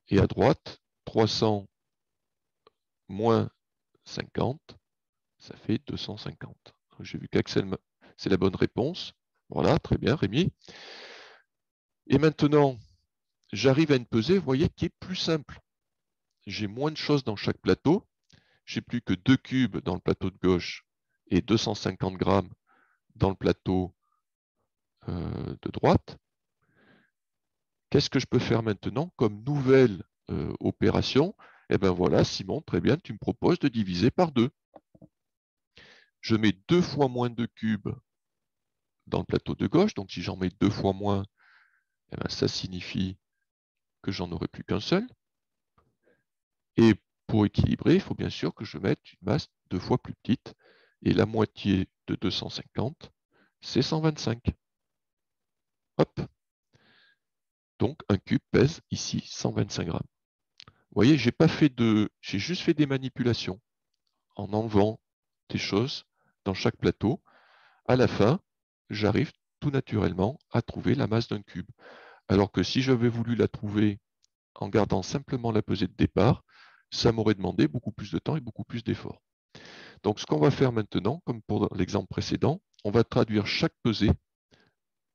Et à droite, 300 moins 50, ça fait 250. J'ai vu qu'Axel, c'est la bonne réponse. Voilà, très bien, Rémi. Et maintenant, j'arrive à une pesée, vous voyez, qui est plus simple. J'ai moins de choses dans chaque plateau. J'ai plus que 2 cubes dans le plateau de gauche et 250 grammes dans le plateau de droite. Qu'est-ce que je peux faire maintenant comme nouvelle opération? Eh bien voilà, Simon, très bien, tu me proposes de diviser par 2. Je mets 2 fois moins de cubes dans le plateau de gauche. Donc, si j'en mets 2 fois moins, eh bien, ça signifie que j'en aurai plus qu'un seul. Et pour équilibrer, il faut bien sûr que je mette une masse 2 fois plus petite. Et la moitié de 250, c'est 125. Hop. Donc, un cube pèse ici 125 grammes. Vous voyez, j'ai juste fait des manipulations en enlevant des choses dans chaque plateau. À la fin, j'arrive tout naturellement à trouver la masse d'un cube. Alors que si j'avais voulu la trouver en gardant simplement la pesée de départ, ça m'aurait demandé beaucoup plus de temps et beaucoup plus d'efforts. Donc ce qu'on va faire maintenant, comme pour l'exemple précédent, on va traduire chaque pesée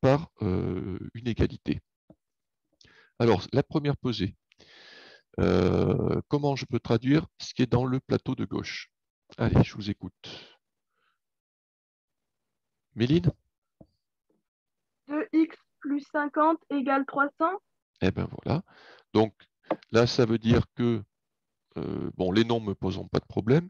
par une égalité. Alors la première pesée, comment je peux traduire ce qui est dans le plateau de gauche? Allez, je vous écoute. Méline? 2x plus 50 égale 300. Eh bien voilà. Donc là, ça veut dire que bon, les nombres ne me poseront pas de problème,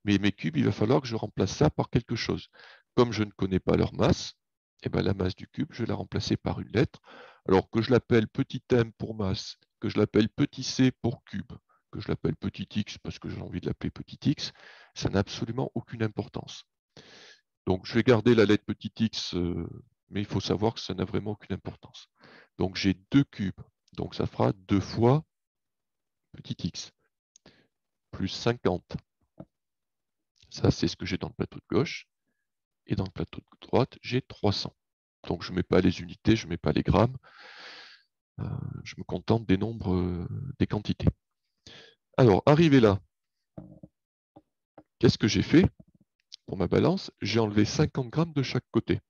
mais mes cubes, il va falloir que je remplace ça par quelque chose. Comme je ne connais pas leur masse, eh ben, la masse du cube, je vais la remplacer par une lettre. Alors que je l'appelle petit m pour masse, que je l'appelle petit c pour cube, que je l'appelle petit x parce que j'ai envie de l'appeler petit x, ça n'a absolument aucune importance. Donc je vais garder la lettre petit x, mais il faut savoir que ça n'a vraiment aucune importance. Donc j'ai 2 cubes, donc ça fera 2 fois petit x, plus 50. Ça, c'est ce que j'ai dans le plateau de gauche. Et dans le plateau de droite, j'ai 300. Donc, je ne mets pas les unités, je ne mets pas les grammes. Je me contente des nombres, des quantités. Alors, arrivé là, qu'est-ce que j'ai fait pour ma balance? J'ai enlevé 50 grammes de chaque côté.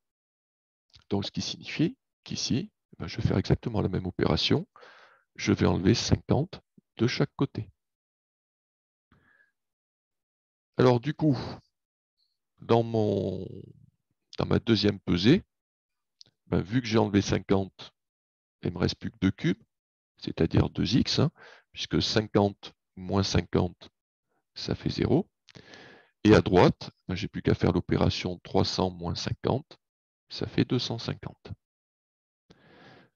Donc, ce qui signifie qu'ici, je vais faire exactement la même opération. Je vais enlever 50 de chaque côté. Alors du coup, dans ma deuxième pesée, ben, vu que j'ai enlevé 50, il ne me reste plus que 2 cubes, c'est-à-dire 2x, hein, puisque 50 moins 50, ça fait 0. Et à droite, ben, j'ai plus qu'à faire l'opération 300 moins 50, ça fait 250.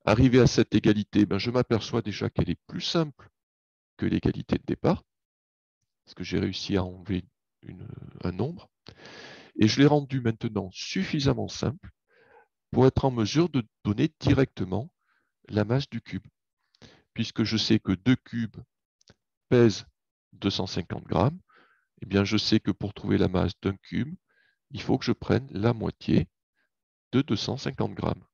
Arrivé à cette égalité, ben, je m'aperçois déjà qu'elle est plus simple que l'égalité de départ, parce que j'ai réussi à enlever un nombre. Et je l'ai rendu maintenant suffisamment simple pour être en mesure de donner directement la masse du cube. Puisque je sais que 2 cubes pèsent 250 grammes, eh bien je sais que pour trouver la masse d'un cube, il faut que je prenne la moitié de 250 grammes.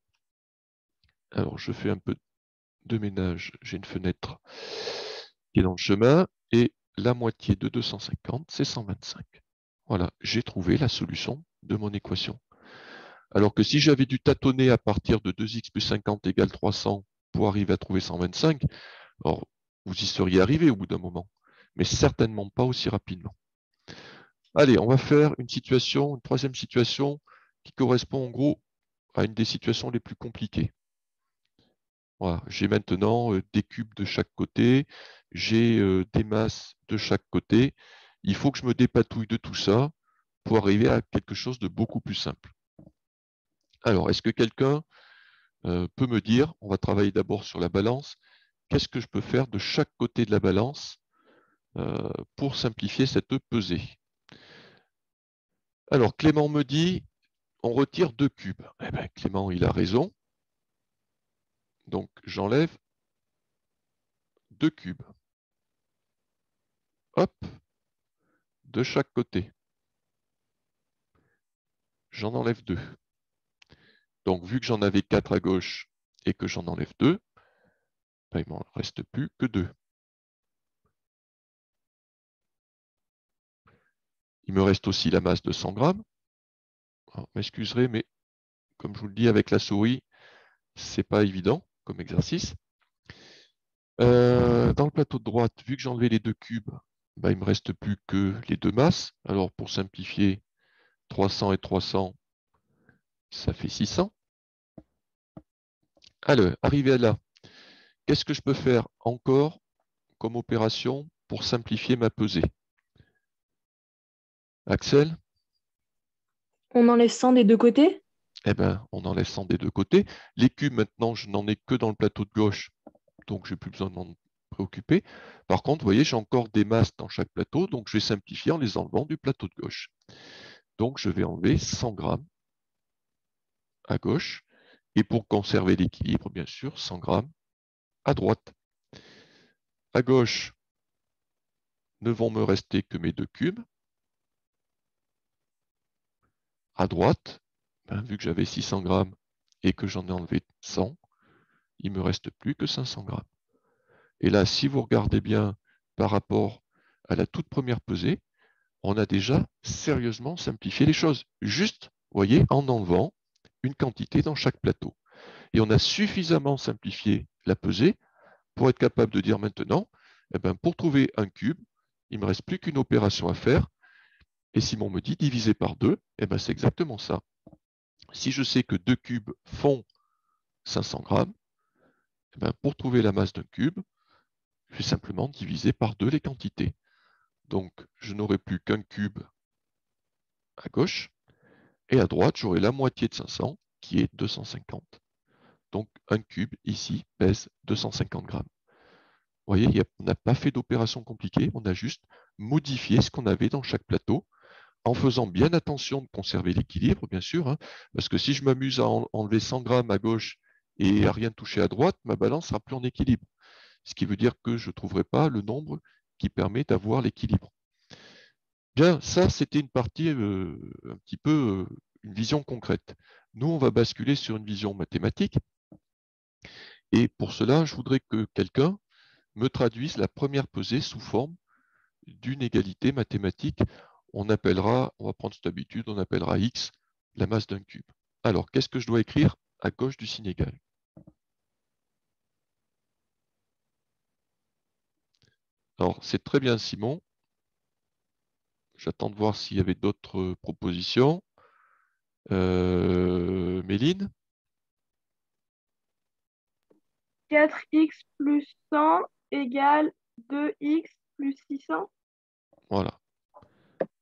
Alors je fais un peu de ménage, j'ai une fenêtre qui est dans le chemin, et la moitié de 250, c'est 125. Voilà, j'ai trouvé la solution de mon équation. Alors que si j'avais dû tâtonner à partir de 2x plus 50 égale 300 pour arriver à trouver 125, alors vous y seriez arrivé au bout d'un moment, mais certainement pas aussi rapidement. Allez, on va faire une troisième situation qui correspond en gros à une des situations les plus compliquées. Voilà, j'ai maintenant des cubes de chaque côté, j'ai des masses de chaque côté. Il faut que je me dépatouille de tout ça pour arriver à quelque chose de beaucoup plus simple. Alors, est-ce que quelqu'un peut me dire, on va travailler d'abord sur la balance, qu'est-ce que je peux faire de chaque côté de la balance pour simplifier cette pesée? Alors, Clément me dit, on retire 2 cubes. Eh bien, Clément, il a raison. Donc, j'enlève 2 cubes. Hop, de chaque côté. J'en enlève 2. Donc, vu que j'en avais 4 à gauche et que j'en enlève 2, ben, il ne m'en reste plus que 2. Il me reste aussi la masse de 100 grammes. Vous m'excuserez, mais comme je vous le dis avec la souris, ce n'est pas évident comme exercice. Dans le plateau de droite, vu que j'ai enlevé les 2 cubes, ben, il ne me reste plus que les 2 masses. Alors, pour simplifier, 300 et 300, ça fait 600. Alors, arrivé à là, qu'est-ce que je peux faire encore comme opération pour simplifier ma pesée? Axel? On enlève 100 des deux côtés? Eh bien, on enlève 100 des deux côtés. Les cubes, maintenant, je n'en ai que dans le plateau de gauche, donc je n'ai plus besoin de m'en préoccuper. Par contre, vous voyez, j'ai encore des masses dans chaque plateau, donc je vais simplifier en les enlevant du plateau de gauche. Donc, je vais enlever 100 grammes à gauche, et pour conserver l'équilibre, bien sûr, 100 grammes à droite. À gauche, ne vont me rester que mes 2 cubes. À droite, ben, vu que j'avais 600 grammes et que j'en ai enlevé 100, il ne me reste plus que 500 grammes. Et là, si vous regardez bien par rapport à la toute première pesée, on a déjà sérieusement simplifié les choses. Juste, vous voyez, en enlevant une quantité dans chaque plateau. Et on a suffisamment simplifié la pesée pour être capable de dire maintenant, eh ben, pour trouver un cube, il ne me reste plus qu'une opération à faire. Et Simon me dit diviser par 2, eh ben, c'est exactement ça. Si je sais que 2 cubes font 500 grammes, eh ben, pour trouver la masse d'un cube, je vais simplement diviser par 2 les quantités. Donc, je n'aurai plus qu'un cube à gauche, et à droite, j'aurai la moitié de 500, qui est 250. Donc, un cube, ici, pèse 250 grammes. Vous voyez, on n'a pas fait d'opération compliquée, on a juste modifié ce qu'on avait dans chaque plateau, en faisant bien attention de conserver l'équilibre, bien sûr, hein, parce que si je m'amuse à enlever 100 grammes à gauche et à rien toucher à droite, ma balance sera plus en équilibre. Ce qui veut dire que je ne trouverai pas le nombre qui permet d'avoir l'équilibre. Bien, ça, c'était une partie un petit peu une vision concrète. Nous, on va basculer sur une vision mathématique. Et pour cela, je voudrais que quelqu'un me traduise la première pesée sous forme d'une égalité mathématique. On va prendre cette habitude, on appellera x la masse d'un cube. Alors, qu'est-ce que je dois écrire à gauche du signe égal? Alors, c'est très bien, Simon. J'attends de voir s'il y avait d'autres propositions. Méline? 4x plus 100 égale 2x plus 600. Voilà.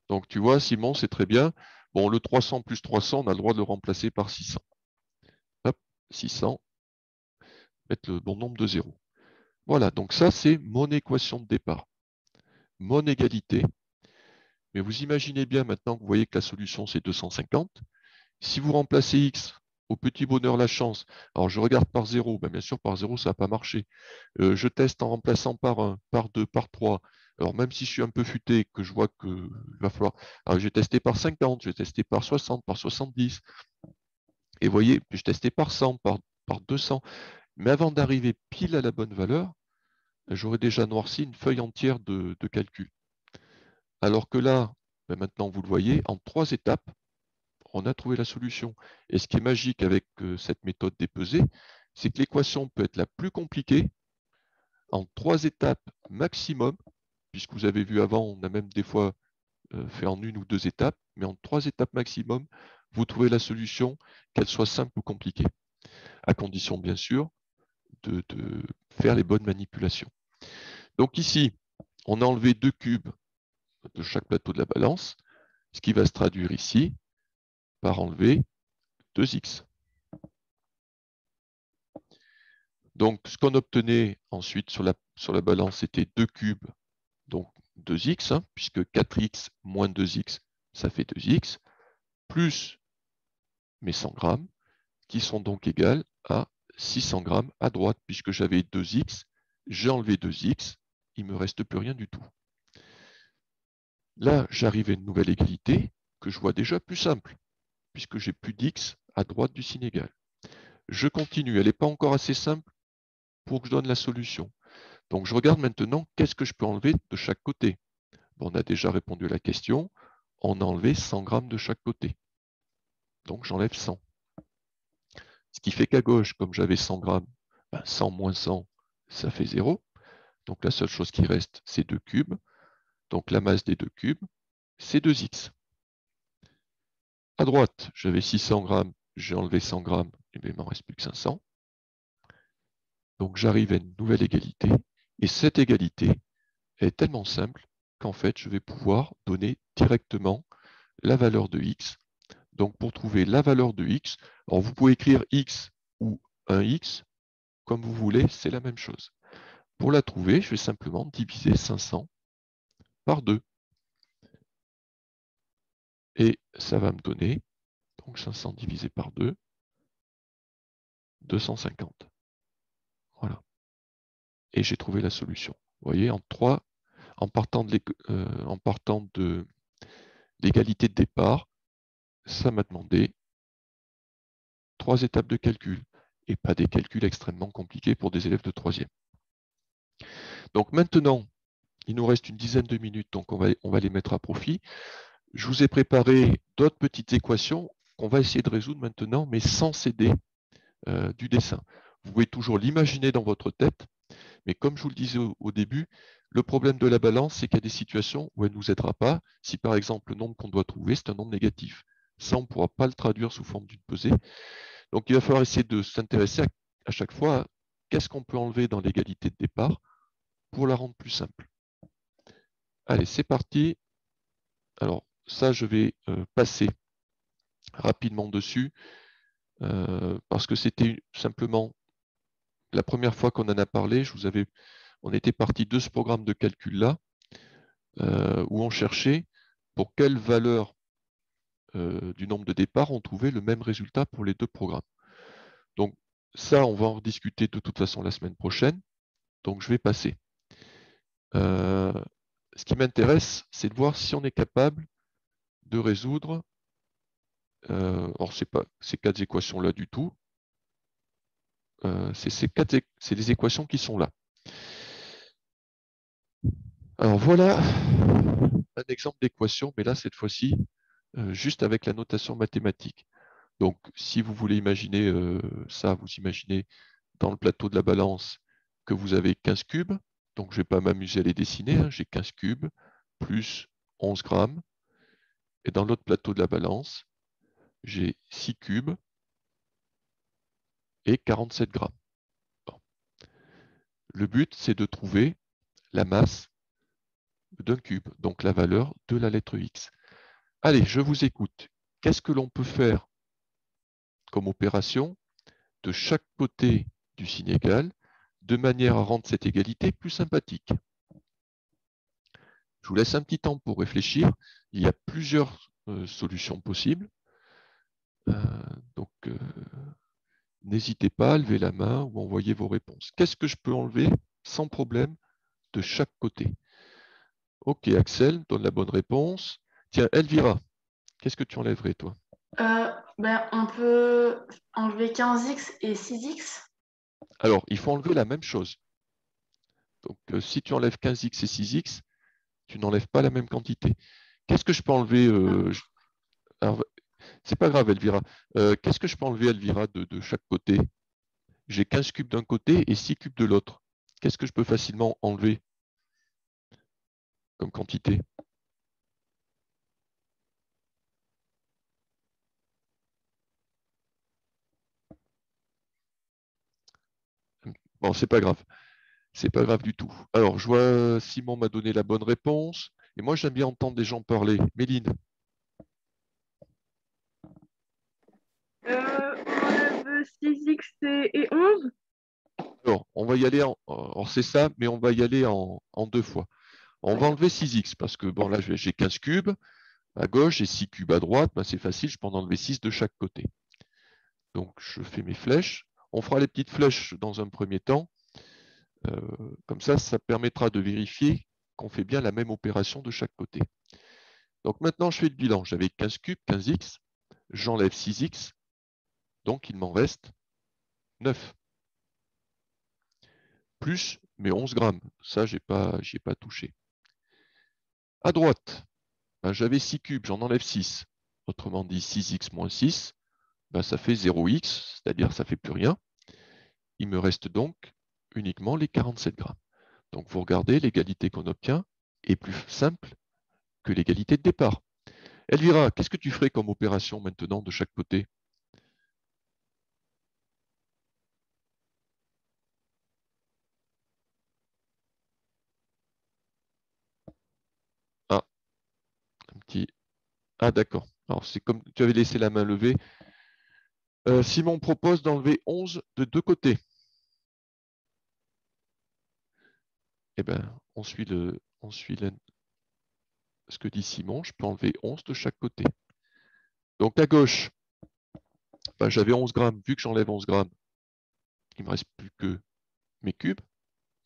Donc, tu vois, Simon, c'est très bien. Bon, le 300 plus 300, on a le droit de le remplacer par 600. Hop, 600. Mettre le bon nombre de zéros. Voilà, donc ça, c'est mon équation de départ. Mon égalité. Mais vous imaginez bien maintenant que vous voyez que la solution, c'est 250. Si vous remplacez x au petit bonheur la chance, alors je regarde par 0, ben bien sûr par 0 ça va pas marcher. Je teste en remplaçant par 1, par 2, par 3. Alors même si je suis un peu futé, que je vois qu'il va falloir... Alors je vais tester par 50, je vais tester par 60, par 70. Et vous voyez, puis je testais par 100, par 200. Mais avant d'arriver pile à la bonne valeur, j'aurais déjà noirci une feuille entière de calcul. Alors que là, ben maintenant vous le voyez, en 3 étapes, on a trouvé la solution. Et ce qui est magique avec cette méthode des pesées, c'est que l'équation peut être la plus compliquée en 3 étapes maximum, puisque vous avez vu avant, on a même des fois fait en 1 ou 2 étapes, mais en 3 étapes maximum, vous trouvez la solution, qu'elle soit simple ou compliquée, à condition bien sûr de faire les bonnes manipulations. Donc ici, on a enlevé 2 cubes de chaque plateau de la balance, ce qui va se traduire ici par enlever 2x. Donc, ce qu'on obtenait ensuite sur la balance, c'était 2 cubes, donc 2x, hein, puisque 4x moins 2x, ça fait 2x, plus mes 100 grammes, qui sont donc égales à 600 grammes à droite, puisque j'avais 2x, j'ai enlevé 2x, il ne me reste plus rien du tout. Là, j'arrive à une nouvelle égalité que je vois déjà plus simple, puisque j'ai plus d'x à droite du signe égal. Je continue, elle n'est pas encore assez simple pour que je donne la solution. Donc je regarde maintenant qu'est-ce que je peux enlever de chaque côté. Bon, on a déjà répondu à la question, on a enlevé 100 grammes de chaque côté. Donc j'enlève 100. Ce qui fait qu'à gauche, comme j'avais 100 grammes, 100 moins 100, ça fait 0. Donc la seule chose qui reste, c'est 2 cubes. Donc la masse des 2 cubes, c'est 2x. À droite, j'avais 600 grammes, j'ai enlevé 100 grammes, et bien il ne m'en reste plus que 500. Donc j'arrive à une nouvelle égalité. Et cette égalité est tellement simple qu'en fait, je vais pouvoir donner directement la valeur de x. Donc pour trouver la valeur de x, alors vous pouvez écrire x ou 1x, comme vous voulez, c'est la même chose. Pour la trouver, je vais simplement diviser 500 par 2. Et ça va me donner, donc 500 divisé par 2, 250. Voilà. Et j'ai trouvé la solution. Vous voyez, en partant de l'égalité de départ, ça m'a demandé 3 étapes de calcul, et pas des calculs extrêmement compliqués pour des élèves de 3e. Donc maintenant, il nous reste une dizaine de minutes, donc on va les mettre à profit. Je vous ai préparé d'autres petites équations qu'on va essayer de résoudre maintenant, mais sans céder du dessin. Vous pouvez toujours l'imaginer dans votre tête, mais comme je vous le disais au début, le problème de la balance, c'est qu'il y a des situations où elle ne nous aidera pas. Si par exemple le nombre qu'on doit trouver, c'est un nombre négatif. Ça, on ne pourra pas le traduire sous forme d'une pesée. Donc il va falloir essayer de s'intéresser à chaque fois à qu'est-ce qu'on peut enlever dans l'égalité de départ pour la rendre plus simple. Allez, c'est parti. Alors ça, je vais passer rapidement dessus parce que c'était simplement la première fois qu'on en a parlé. On était parti de ce programme de calcul-là où on cherchait pour quelle valeur du nombre de départ on trouvait le même résultat pour les deux programmes. Donc ça, on va en rediscuter de toute façon la semaine prochaine. Donc je vais passer. Ce qui m'intéresse, c'est de voir si on est capable de résoudre, alors c'est pas ces 4 équations-là du tout, c'est les équations qui sont là. Alors voilà un exemple d'équation, mais là cette fois-ci, juste avec la notation mathématique. Donc si vous voulez imaginer ça, vous imaginez dans le plateau de la balance que vous avez 15 cubes, donc je ne vais pas m'amuser à les dessiner, hein, j'ai 15 cubes, plus 11 grammes. Et dans l'autre plateau de la balance, j'ai 6 cubes et 47 grammes. Bon. Le but, c'est de trouver la masse d'un cube, donc la valeur de la lettre X. Allez, je vous écoute. Qu'est-ce que l'on peut faire comme opération de chaque côté du signe égal, de manière à rendre cette égalité plus sympathique? Je vous laisse un petit temps pour réfléchir. Il y a plusieurs solutions possibles. Donc, n'hésitez pas à lever la main ou envoyer vos réponses. Qu'est-ce que je peux enlever sans problème de chaque côté? Ok, Axel donne la bonne réponse. Tiens, Elvira, qu'est-ce que tu enlèverais, toi? On peut enlever 15x et 6x. Alors, il faut enlever la même chose. Donc, si tu enlèves 15x et 6x, tu n'enlèves pas la même quantité. Qu'est-ce que je peux enlever Alors, c'est pas grave, Elvira. Qu'est-ce que je peux enlever, Elvira, de chaque côté? J'ai 15 cubes d'un côté et 6 cubes de l'autre. Qu'est-ce que je peux facilement enlever comme quantité? Bon, c'est pas grave. C'est pas grave du tout. Alors, je vois Simon m'a donné la bonne réponse. Et moi, j'aime bien entendre des gens parler. Méline. On enlève 6x et 11. Alors, on va y aller alors c'est ça, mais on va y aller en 2 fois. On va enlever 6x parce que bon, là, j'ai 15 cubes à gauche et 6 cubes à droite. Ben, c'est facile, je peux en enlever 6 de chaque côté. Donc, je fais mes flèches. On fera les petites flèches dans un premier temps. Comme ça permettra de vérifier qu'on fait bien la même opération de chaque côté. Donc maintenant, je fais le bilan. J'avais 15 cubes, 15x. J'enlève 6x. Donc, il m'en reste 9. Plus mes 11 grammes. Ça, je n'y ai pas touché. À droite, ben, j'avais 6 cubes, j'en enlève 6. Autrement dit, 6x moins 6, ben, ça fait 0x, c'est-à-dire ça ne fait plus rien. Il me reste donc uniquement les 47 grammes. Donc, vous regardez, l'égalité qu'on obtient est plus simple que l'égalité de départ. Elvira, qu'est-ce que tu ferais comme opération maintenant de chaque côté? Ah, un petit... Ah, d'accord. Alors, c'est comme tu avais laissé la main levée. Simon propose d'enlever 11 de deux côtés. Eh bien, on suit ce que dit Simon. Je peux enlever 11 de chaque côté. Donc, à gauche, ben, j'avais 11 grammes. Vu que j'enlève 11 grammes, il ne me reste plus que mes cubes,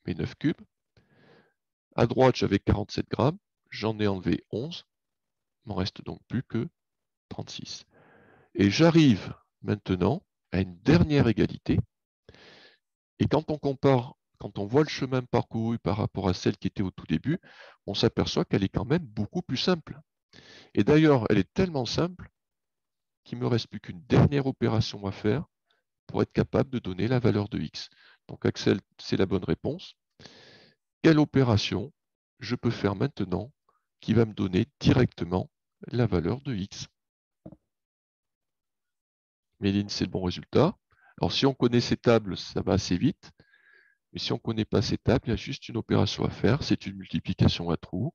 mes 9 cubes. À droite, j'avais 47 grammes. J'en ai enlevé 11. Il m'en reste donc plus que 36. Et j'arrive maintenant à une dernière égalité. Et quand on compare, quand on voit le chemin parcouru par rapport à celle qui était au tout début, on s'aperçoit qu'elle est quand même beaucoup plus simple. Et d'ailleurs, elle est tellement simple qu'il ne me reste plus qu'une dernière opération à faire pour être capable de donner la valeur de x. Donc Axel, c'est la bonne réponse. Quelle opération je peux faire maintenant qui va me donner directement la valeur de x? Méline, c'est le bon résultat. Alors si on connaît ces tables, ça va assez vite. Mais si on ne connaît pas ces tables, il y a juste une opération à faire, c'est une multiplication à trous.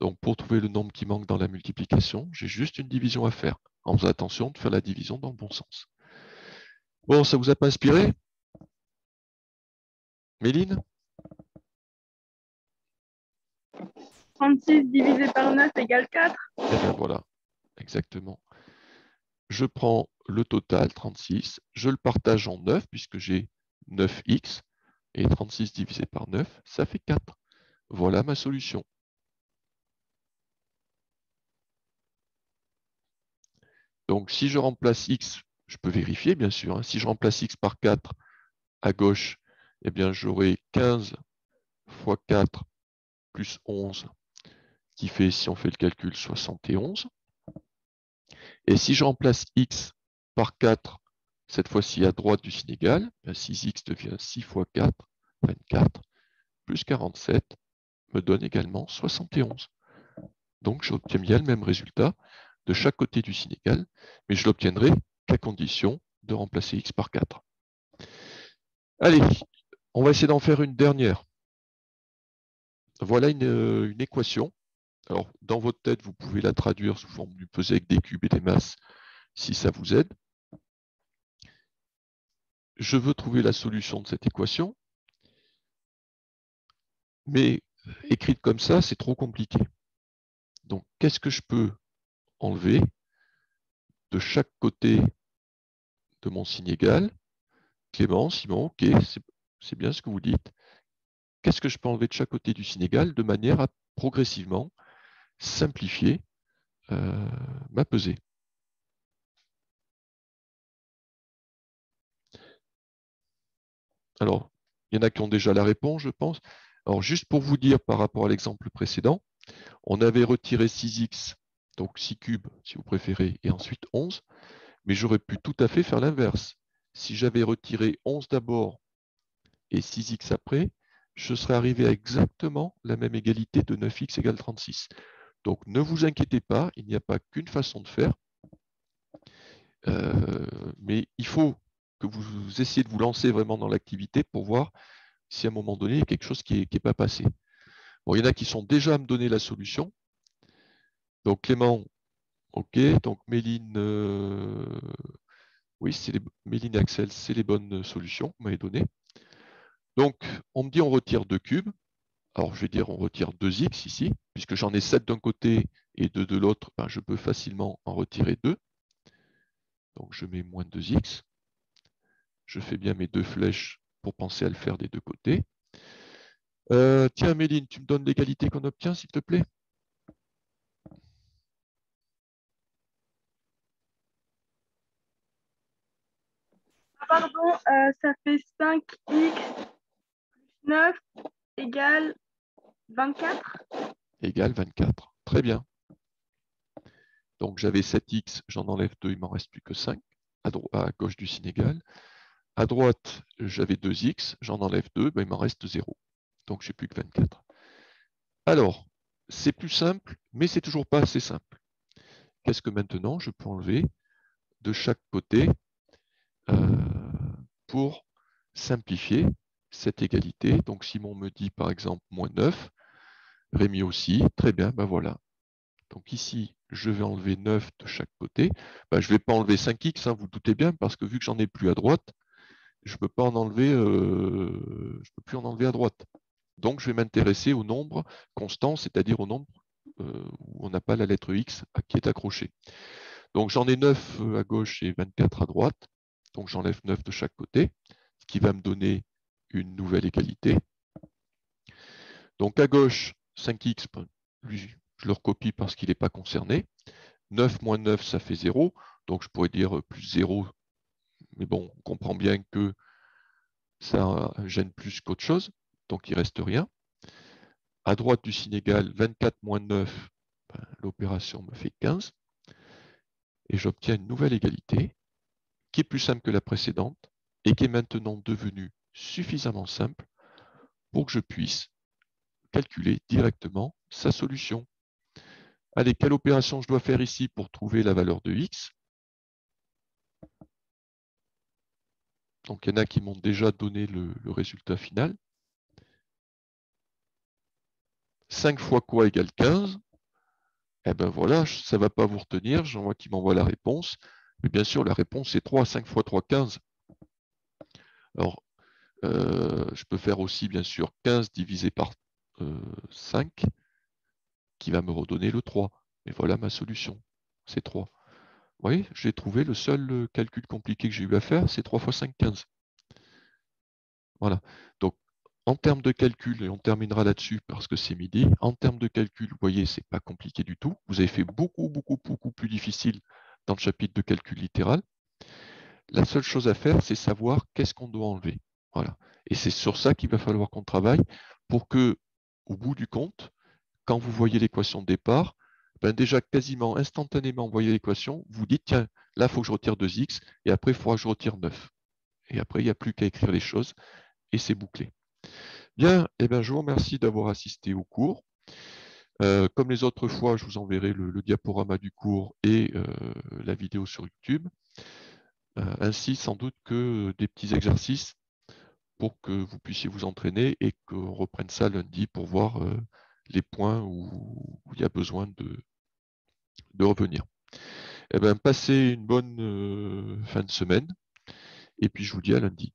Donc pour trouver le nombre qui manque dans la multiplication, j'ai juste une division à faire, en faisant attention de faire la division dans le bon sens. Bon, ça vous a pas inspiré? Méline? 36 divisé par 9 égale 4. Eh bien voilà, exactement. Je prends le total, 36, je le partage en 9, puisque j'ai 9x, et 36 divisé par 9, ça fait 4. Voilà ma solution. Donc si je remplace x, je peux vérifier bien sûr, hein, si je remplace x par 4 à gauche, eh bien j'aurai 15 fois 4 plus 11, qui fait, si on fait le calcul, 71. Et si je remplace x par 4, cette fois-ci à droite du signe égal, 6x devient 6 fois 4, 24, plus 47, me donne également 71. Donc, j'obtiens bien le même résultat de chaque côté du signe égal, mais je l'obtiendrai qu'à condition de remplacer x par 4. Allez, on va essayer d'en faire une dernière. Voilà une équation. Alors, dans votre tête, vous pouvez la traduire sous forme du pesé avec des cubes et des masses, si ça vous aide. Je veux trouver la solution de cette équation, mais écrite comme ça, c'est trop compliqué. Donc, qu'est-ce que je peux enlever de chaque côté de mon signe égal? Clément, Simon, ok, c'est bien ce que vous dites. Qu'est-ce que je peux enlever de chaque côté du signe égal de manière à progressivement simplifier ma pesée? Alors, il y en a qui ont déjà la réponse, je pense. Alors, juste pour vous dire par rapport à l'exemple précédent, on avait retiré 6x, donc 6 cubes si vous préférez, et ensuite 11, mais j'aurais pu tout à fait faire l'inverse. Si j'avais retiré 11 d'abord et 6x après, je serais arrivé à exactement la même égalité de 9x égale 36. Donc ne vous inquiétez pas, il n'y a pas qu'une façon de faire, mais il faut que vous essayiez de vous lancer vraiment dans l'activité pour voir si à un moment donné, il y a quelque chose qui n'est pas passé. Bon, il y en a qui sont déjà à me donner la solution. Donc Clément, ok, donc Méline, oui, Méline et Axel, c'est les bonnes solutions que vous m'avez données. Donc, on me dit on retire 2 cubes. Alors, je vais dire on retire 2x ici, puisque j'en ai 7 d'un côté et 2 de l'autre, ben, je peux facilement en retirer 2. Donc, je mets moins 2x. Je fais bien mes 2 flèches pour penser à le faire des deux côtés. Tiens, Méline, tu me donnes l'égalité qu'on obtient, s'il te plaît? Pardon, ça fait 5x plus 9 égale 24. Égale 24. Très bien. Donc j'avais 7x, j'en enlève 2, il m'en reste plus que 5, à gauche du signe égal. À droite, j'avais 2x, j'en enlève 2, ben, il m'en reste 0. Donc j'ai plus que 24. Alors, c'est plus simple, mais c'est toujours pas assez simple. Qu'est-ce que maintenant je peux enlever de chaque côté pour simplifier cette égalité? Donc Simon me dit par exemple moins 9, Rémi aussi, très bien, ben voilà. Donc ici, je vais enlever 9 de chaque côté. Ben, je ne vais pas enlever 5x, hein, vous doutez bien, parce que vu que j'en ai plus à droite, je ne peux pas en enlever, je peux plus en enlever à droite. Donc je vais m'intéresser au nombre constant, c'est-à-dire au nombre où on n'a pas la lettre x qui est accrochée. Donc j'en ai 9 à gauche et 24 à droite. Donc j'enlève 9 de chaque côté, ce qui va me donner une nouvelle égalité. Donc à gauche, 5x, lui, je le recopie parce qu'il n'est pas concerné. 9 moins 9, ça fait 0. Donc je pourrais dire plus 0. Mais bon, on comprend bien que ça gêne plus qu'autre chose. Donc il ne reste rien. À droite du signe égal, 24 moins 9, ben, l'opération me fait 15. Et j'obtiens une nouvelle égalité qui est plus simple que la précédente et qui est maintenant devenue suffisamment simple pour que je puisse calculer directement sa solution. Allez, quelle opération je dois faire ici pour trouver la valeur de x? Donc, il y en a qui m'ont déjà donné le résultat final. 5 fois quoi égale 15? Eh bien voilà, ça ne va pas vous retenir. J'en vois qui m'envoie la réponse. Mais bien sûr, la réponse est 3. 5 fois 3, 15. Alors, je peux faire aussi, bien sûr, 15 divisé par 5, qui va me redonner le 3. Et voilà ma solution. C'est 3. Vous voyez, j'ai trouvé le seul calcul compliqué que j'ai eu à faire, c'est 3 fois 5, 15. Voilà. Donc, en termes de calcul, et on terminera là-dessus parce que c'est midi, en termes de calcul, vous voyez, c'est pas compliqué du tout. Vous avez fait beaucoup plus difficile dans le chapitre de calcul littéral. La seule chose à faire, c'est savoir qu'est-ce qu'on doit enlever. Voilà. Et c'est sur ça qu'il va falloir qu'on travaille pour que, au bout du compte, quand vous voyez l'équation de départ, ben déjà quasiment instantanément, vous voyez l'équation, vous dites, tiens, là, il faut que je retire 2x, et après, il faudra que je retire 9. Et après, il n'y a plus qu'à écrire les choses, et c'est bouclé. Bien, eh bien, je vous remercie d'avoir assisté au cours. Comme les autres fois, je vous enverrai le diaporama du cours et la vidéo sur YouTube. Ainsi, sans doute que des petits exercices pour que vous puissiez vous entraîner et qu'on reprenne ça lundi pour voir les points où il y a besoin de revenir. Eh bien, passez une bonne fin de semaine et puis je vous dis à lundi.